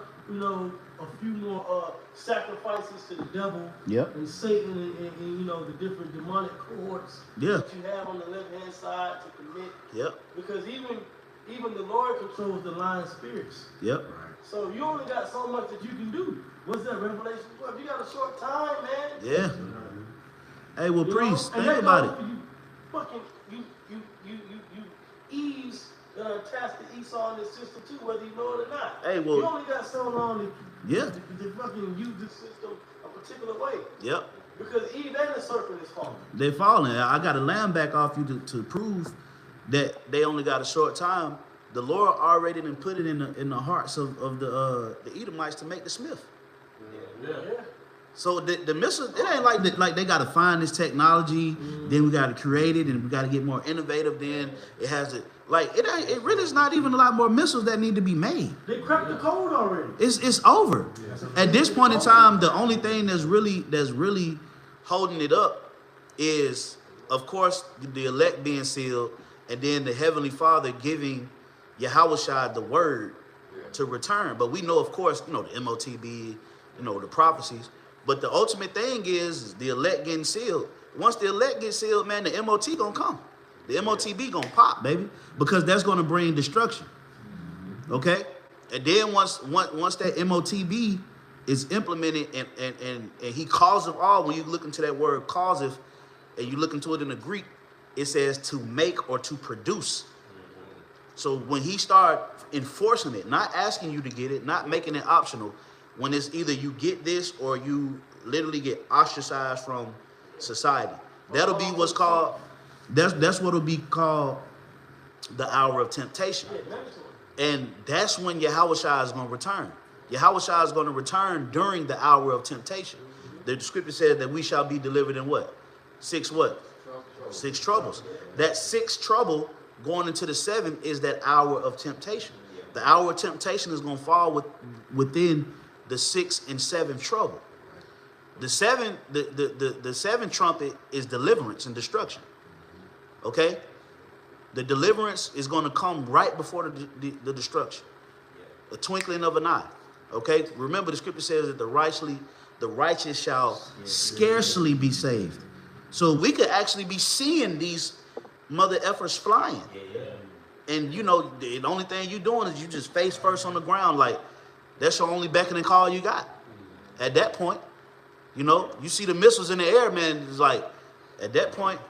few more sacrifices to the devil. Yep. And Satan and the different demonic cohorts that you have on the left hand side to commit. Yep. Because even the Lord controls the lying spirits. Yep. So you only got so much that you can do. What's that, Revelation 12? You got a short time, man. Yeah. Hey, well, priest, think about it. You Eves that are attached to Esau and his sister too, whether you know it or not. Hey, well, you only got so long to fucking use this system a particular way. Yep. Because Eve and the serpent is falling. They falling. I got a lamb back off you to prove that they only got a short time. The Lord already done put it in the hearts of the Edomites to make the smith. Yeah. So the missiles, it ain't like they got to find this technology, then we got to create it, and we got to get more innovative. Then it has to it really is not even a lot more missiles that need to be made. They cracked the code already. It's over. At this point in time, the only thing that's really holding it up is, of course, the elect being sealed, and then the Heavenly Father giving Yahushua the word to return. But we know, of course, the MOTB, the prophecies. But the ultimate thing is the elect getting sealed. Once the elect get sealed, man, the MOT gonna come. The MOTB gonna pop, baby, because that's gonna bring destruction. Okay? And then once that MOTB is implemented and he causeth all, when you look into that word causeth, and you look into it in the Greek, it says to make or to produce. So when he start enforcing it, not asking you to get it, not making it optional, when it's either you get this or you literally get ostracized from society. That'll be what's called, that's what'll be called the hour of temptation. And that's when Yahushua is going to return. Yahushua is going to return during the hour of temptation. The scripture says that we shall be delivered in what? 6 what? 6 troubles. That 6th trouble going into the 7th is that hour of temptation. The hour of temptation is going to fall within the 6th and 7th trouble. The 7th trumpet is deliverance and destruction. Okay? The deliverance is going to come right before the destruction. A twinkling of an eye. Okay? Remember, the scripture says that the righteous shall scarcely be saved. So we could actually be seeing these mother effers flying. And you know, the only thing you're doing is you just face first on the ground, like that's your only beckoning call you got. At that point, you know, you see the missiles in the air, man. It's like at that point,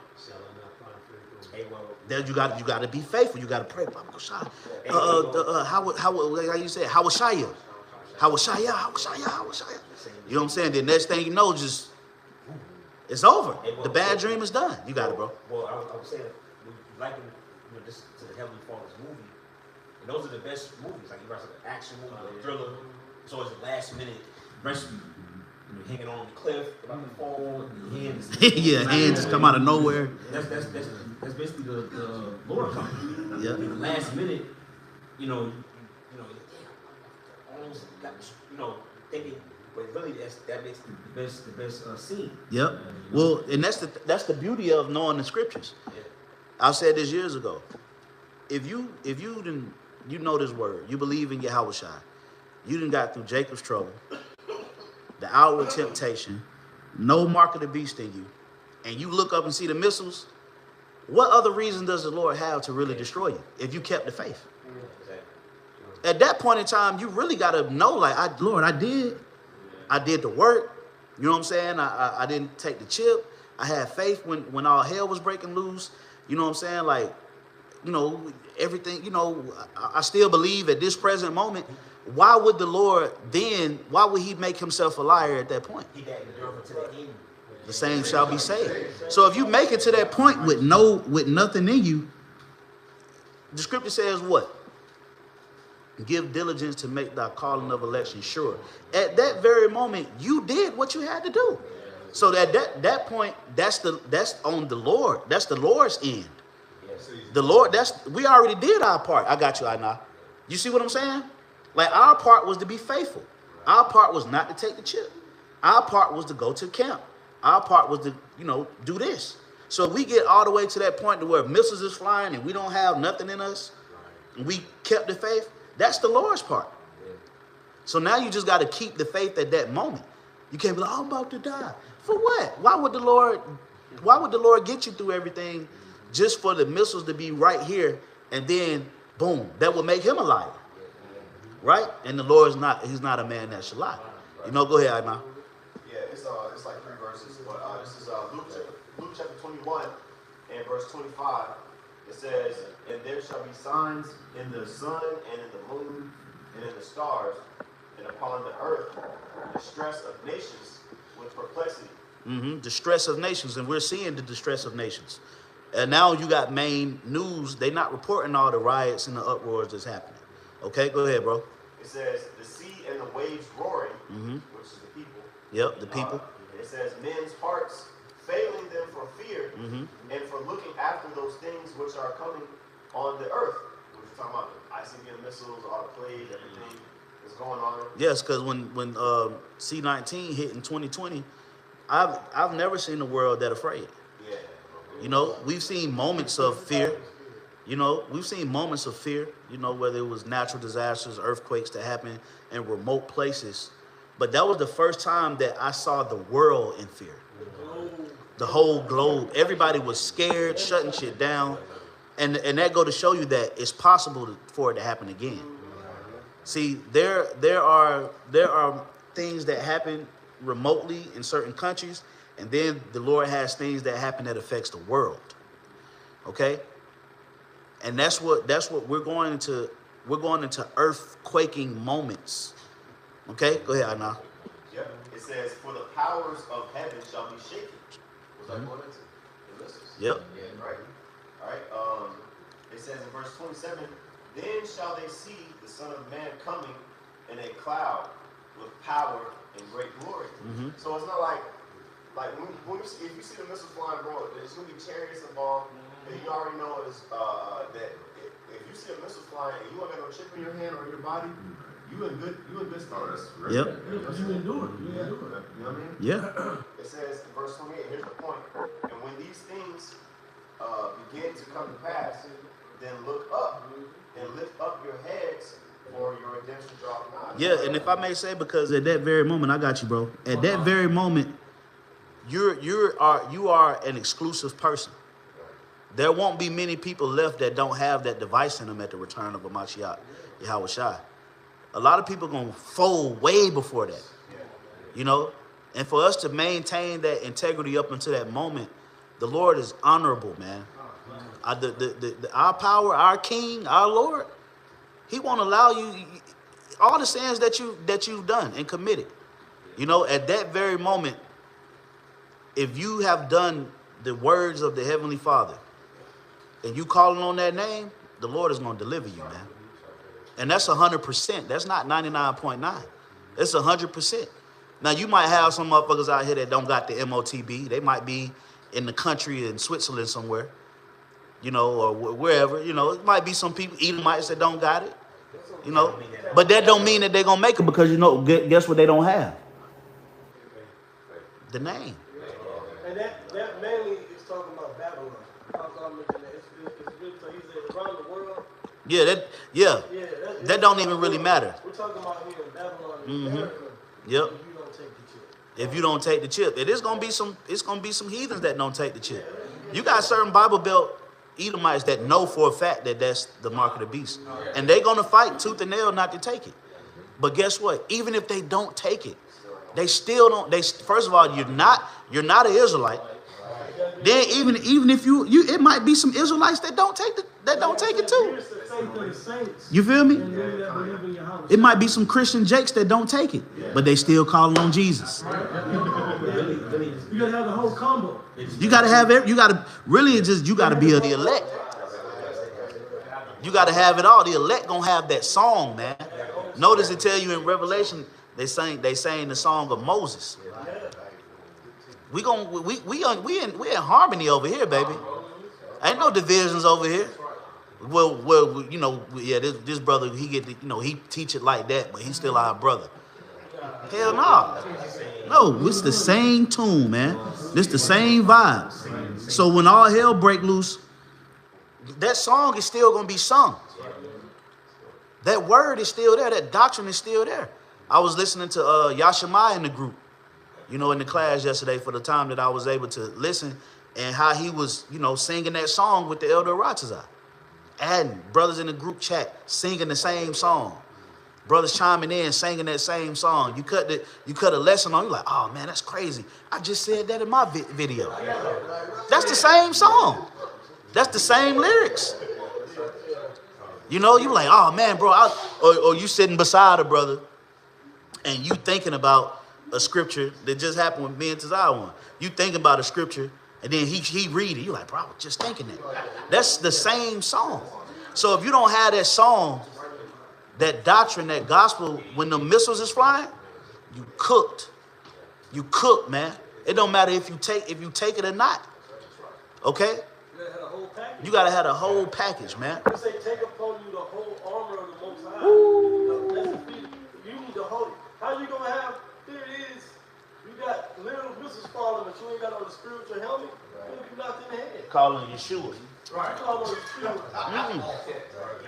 that you got to be faithful. You got to pray. How you say it? Hawashaya. You know what I'm saying? The next thing you know, just it's over. The bad dream is done. You got it, bro. Well, I was saying, like this to the Heavenly Father's movie, and those are the best movies. Like you guys like an action movie, a thriller. It's always the last minute rescue. Hanging on the cliff, about to fall, hands. Yeah, hands just come out of nowhere. That's basically the Lord coming. Yeah. In the last minute, almost got, thinking, but really that makes the best scene. Yep. Well, and that's the beauty of knowing the scriptures. Yeah. I said this years ago. If you didn't, you know this word, you believe in Yahushua, you done got through Jacob's trouble, the hour of temptation, no mark of the beast in you, and you look up and see the missiles, what other reason does the Lord have to really destroy you if you kept the faith? At that point in time, you really got to know, like, Lord, I did the work. You know what I'm saying? I didn't take the chip. I had faith when all hell was breaking loose. You know what I'm saying? Like, everything, I still believe at this present moment. Why would the Lord then, why would he make himself a liar at that point? The same shall be saved. So if you make it to that point with nothing in you, the scripture says what? Give diligence to make thy calling of election sure. At that very moment, you did what you had to do. So at that point, that's on the Lord. That's the Lord's end. The Lord, we already did our part. I got you, Aina. You see what I'm saying? Like, our part was to be faithful. Our part was not to take the chip. Our part was to go to camp. Our part was to, do this. So we get all the way to that point to where missiles is flying and we don't have nothing in us, and we kept the faith. That's the Lord's part. So now you just got to keep the faith at that moment. You can't be like, I'm about to die. For what? Why would the Lord get you through everything just for the missiles to be right here and then boom? That would make him a liar. Right? And the Lord he's not a man that should lie. Go ahead, Aima. Yeah, it's like 3 verses, but this is Luke chapter 21 and verse 25. It says, and there shall be signs in the sun and in the moon and in the stars, and upon the earth distress of nations with perplexity. Distress of nations, and we're seeing the distress of nations. And now you got main news. They're not reporting all the riots and the uproars that's happening. Okay, go ahead, bro. It says, the sea and the waves roaring, which is the people. Yep, the people. It says, men's hearts failing them for fear and for looking after those things which are coming on the earth. Which we're talking about the ICBM missiles, all the plague, everything that's going on. Yes, because when C-19 hit in 2020, I've never seen a world that afraid. Yeah. We've seen moments of fear. We've seen moments of fear, whether it was natural disasters, earthquakes that happen in remote places. But that was the first time that I saw the world in fear. The whole globe. Everybody was scared, shutting shit down. And that go to show you that it's possible for it to happen again. See, there are things that happen remotely in certain countries, and then the Lord has things that happen that affects the world. Okay? And that's what we're going into. We're going into earthquaking moments. Okay, go ahead, Anna. Yep. It says, for the power powers of heaven shall be shaken. Was that going into the missiles? Yep. Yeah, right. All right. It says in verse 27, then shall they see the Son of Man coming in a cloud with power and great glory. So it's not like when you see, if you see the missiles flying, bro, there's gonna be chariots involved, and you already know is that if you see a missile flying and you don't got no chip in your hand or in your body, you in good status. Yep. You can do it. You can do it. You know what I mean? Yeah. It says in verse 28, here's the point. And when these things begin to come to pass, then look up and lift up your heads, for your redemption draweth nigh. Yeah, and if I may say, because at that very moment, I got you, bro. At that very moment, you are an exclusive person. There won't be many people left that don't have that device in them at the return of a Mashiach, Yahweh Shai. A lot of people gonna fold way before that, you know. And for us to maintain that integrity up until that moment, the Lord is honorable, man. Our power, our King, our Lord, He won't allow you all the sins that you've done and committed. You know, at that very moment, if you have done the words of the Heavenly Father and you calling on that name, the Lord is going to deliver you, man. And that's 100%. That's not 99.9. It's 100%. Now, you might have some motherfuckers out here that don't got the MOTB. They might be in the country in Switzerland somewhere, you know, or wherever. You know, it might be some people, Edomites, that don't got it, you know. But that don't mean that they're going to make it, because, you know, guess what they don't have? The name. And that mainly is talking about Babylon. It's good, so he said around the world. Yeah, that don't even really matter. We're talking about here in Babylon, America. Yep. If you don't take the chip. If you don't take the chip, it's gonna be some heathens that don't take the chip. You got certain Bible Belt Edomites that know for a fact that that's the mark of the beast, and they're gonna fight tooth and nail not to take it. But guess what? Even if they don't take it, they still don't. First of all, you're not an Israelite. Then even if you it might be some Israelites that don't take it too. You feel me? It might be some Christian jakes that don't take it, but they still calling on Jesus. You gotta have the whole combo. You gotta be of the elect. You gotta have it all. The elect gonna have that song, man. Notice it tell you in Revelation they sang the song of Moses. We in harmony over here, baby. Ain't no divisions over here. Well, you know, yeah, this brother, he teach it like that, but he's still our brother. Hell no. No, it's the same tune, man. It's the same vibe. So when all hell break loose, that song is still gonna be sung. That word is still there. That doctrine is still there. I was listening to Yashimai in the group, you know, in the class yesterday for the time that I was able to listen, and how he was, you know, singing that song with the Elder Ratazah. Adding brothers in the group chat singing the same song. Brothers chiming in, singing that same song. You cut a lesson on, you're like, oh man, that's crazy. I just said that in my video. That's the same song. That's the same lyrics. You know, you like, oh man, bro, or you sitting beside a brother and you thinking about a scripture that just happened with me and Tazai. You thinking about a scripture and then he read it. You're like, bro, I was just thinking that. That's the same song. So if you don't have that song, that doctrine, that gospel, when the missiles is flying, you cooked. You cooked, man. It don't matter if you take it or not. Okay? You gotta have the whole package, man. You say take upon you the whole armor of the Most High. You need the whole. How you gonna have? There it is. You got little missiles falling, but you ain't got on the spiritual helmet. You'll be knocked in the head. Calling Yeshua. Right. Call on Yeshua.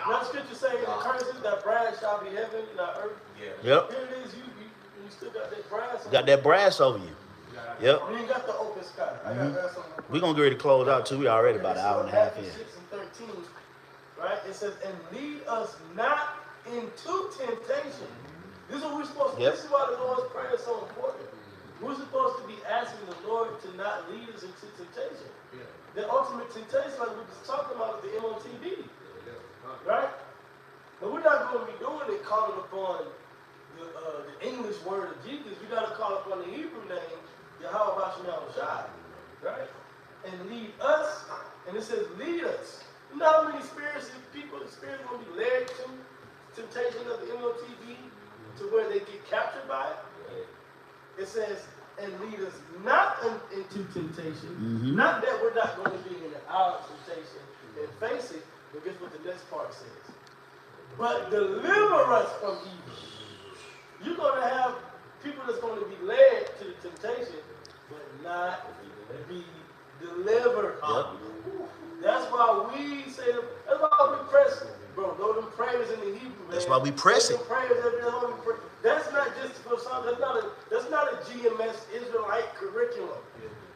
That scripture saying the curses that brass shall be heaven and not earth. Yep. Here it is. You still got that brass. Got that brass over you. Yep. You ain't got the open sky. I got that something. We're gonna get ready to close out too. We already about an hour and a half in. 6 and 13, right? It says, and lead us not into temptation. This is what we're supposed to. Yep. This is why the Lord's Prayer is so important. We're supposed to be asking the Lord to not lead us into temptation. The ultimate temptation, like we were just talking about, is the MOTB. Right? But we're not going to be doing it calling upon the English word of Jesus. We got to call upon the Hebrew name Yahweh Shai, right? And lead us, and it says lead us. You know how many spirits people experience going to be led to temptation of the MOTB to where they get captured by it? It says, and lead us not into temptation. Not that we're not going to be in our temptation and face it, but guess what the next part says? But deliver us from evil. You're going to have people that's going to be led to the temptation, but not be delivered. Yep. That's why we say, that's why we press, bro, those them prayers in the Hebrew, man. That's why we press it. Prayers every holy prayer. That's not just for some, that's not a GMS Israelite curriculum.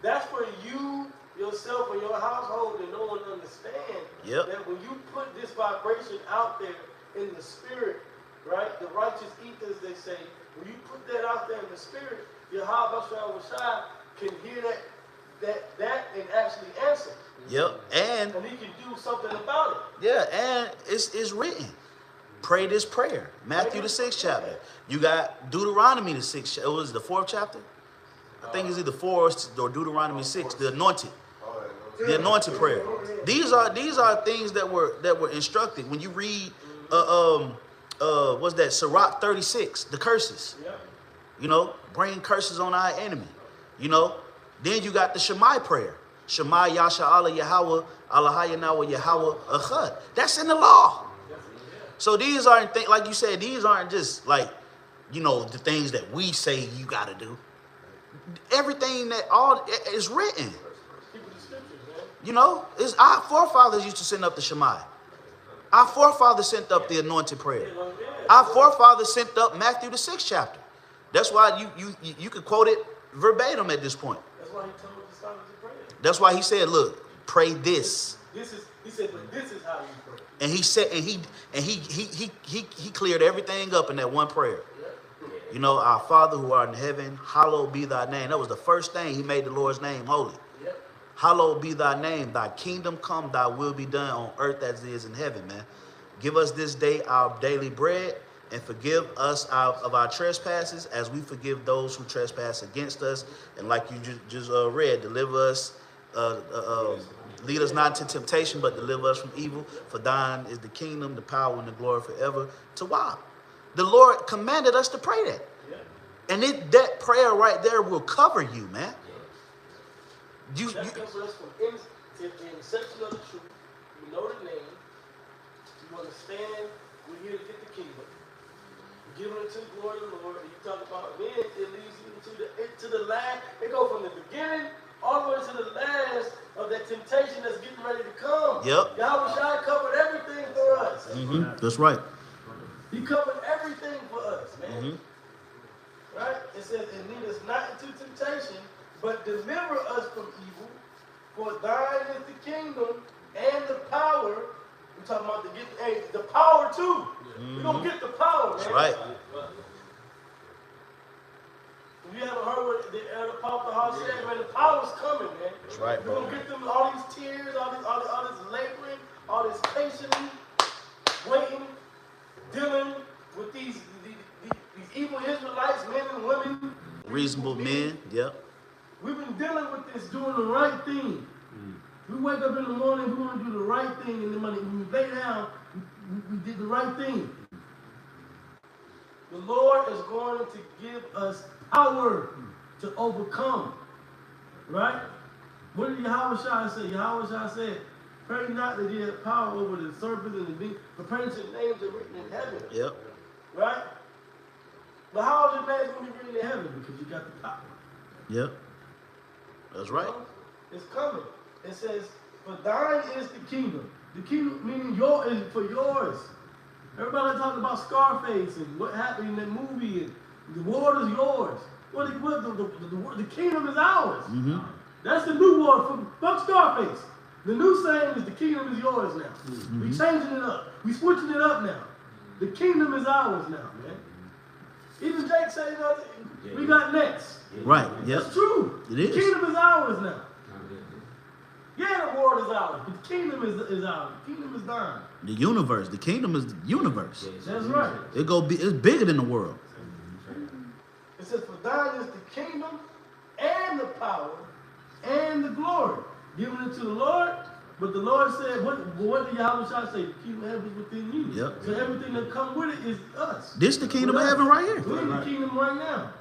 That's for you, yourself, and your household, and no one understand that when you put this vibration out there in the spirit, right? The righteous ethers, they say, when you put that out there in the spirit, Yahweh Shai can hear that and actually answer. Yep, and he can do something about it. Yeah, and it's written. Pray this prayer. Matthew the 6th chapter. You got Deuteronomy the 6th. It was the 4th chapter. I think it's either 4 or Deuteronomy 6. The anointed. The anointed prayer. These are things that were instructed. When you read what's that? Sirach 36, the curses. You know, bring curses on our enemy. You know, then you got the Shemai prayer. Shema Yasha Allah Yahweh Allahayanawa Yahweh Echad. That's in the law. So these aren't things, like you said, these aren't just like, you know, the things that we say you got to do. Everything that all is written. You know, it's our forefathers used to send up the Shema. Our forefathers sent up the anointed prayer. Our forefathers sent up Matthew the 6th chapter. That's why you could quote it verbatim at this point. That's why he told the disciples to pray. That's why he said, look, pray this. He said, but this is how you pray. And he said, and he cleared everything up in that one prayer. You know, our Father who art in heaven, hallowed be thy name. That was the first thing he made the Lord's name holy. Hallowed be thy name. Thy kingdom come, thy will be done on earth as it is in heaven, man. Give us this day our daily bread, and forgive us of our trespasses as we forgive those who trespass against us. And like you just read, deliver us, lead us not into temptation, but deliver us from evil. For thine is the kingdom, the power, and the glory forever. To why? The Lord commanded us to pray that. And that prayer right there will cover you, man. That covers us from the inception of the truth. You know the name. You understand we're here to get the kingdom. Giving it to the glory of the Lord. And you talk about then it leads you into the last. It goes from the beginning all the way to the last of that temptation that's getting ready to come. Yep. Yahweh Shai covered everything for us. That's right. He covered everything for us, man. Right? It says, and lead us not into temptation, but deliver us from evil. For thine is the kingdom and the power. We're talking about the power too. We're going to get the power, man. That's right. If you haven't heard what the elder Papa Hall said, man, the power's coming, man. That's right, bro. We're going to get them all these tears, all this laboring, all this patiently, waiting, dealing with these evil Israelites, men and women. Reasonable men, yep. We've been dealing with this, doing the right thing. We wake up in the morning, we want to do the right thing, and then when we lay down, we did the right thing. The Lord is going to give us power to overcome. Right? What did Yahweh Shai say? Yahweh Shai said, pray not that you have power over the serpents and the beasts, but pray that your names are written in heaven. Yep. Right? But how is your name going to be written in heaven? Because you got the power. Yep. That's right. It's coming. It says, for thine is the kingdom. The kingdom meaning is for yours. Everybody talking about Scarface and what happened in that movie and the world is yours. The kingdom is ours. That's the new word for Scarface. The new saying is the kingdom is yours now. We changing it up. We switching it up now. The kingdom is ours now, man. Even Jake said, we got next. Right. Yep. That's true. It is. The kingdom is ours now. Yeah, the world is ours, but the kingdom is ours. The kingdom is thine. The universe. The kingdom is the universe. That's right. It's bigger than the world. It says, for thine is the kingdom and and the power and the glory, giving it to the Lord. But the Lord said, what did Yahweh say? The kingdom of heaven is within you. Yep. So everything that comes with it is us. This the kingdom of With us. heaven right here. We're in the kingdom right now.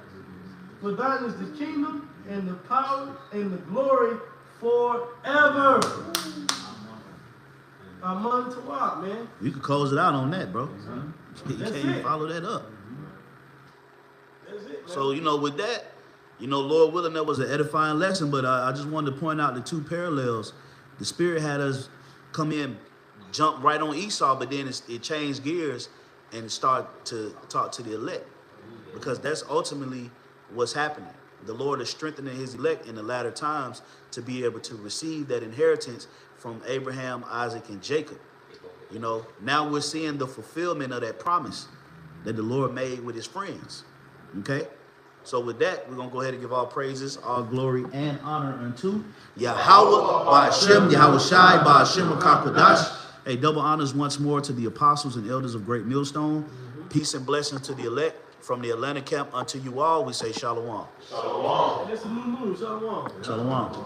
For thine is the kingdom and the power and the glory forever. Aman Tawak, man. You can close it out on that, bro. You That's can't even it. follow that up. That's it, man. So, with that, Lord willing, that was an edifying lesson, but I just wanted to point out the two parallels. The Spirit had us come in, jump right on Esau, but then it changed gears and start to talk to the elect, because that's ultimately what's happening. The Lord is strengthening his elect in the latter times to be able to receive that inheritance from Abraham, Isaac, and Jacob. Now we're seeing the fulfillment of that promise that the Lord made with his friends. Okay? So with that, we're going to go ahead and give all praises, all glory, and honor unto Yahweh, Ba'ashem, Yahweh Shai, Ba'ashem, Kakodash. Hey, double honors once more to the apostles and elders of Great Millstone. Peace and blessings to the elect. From the Atlanta camp unto you all, we say shalom. Shalom. It's a new moon. Shalom. Shalom.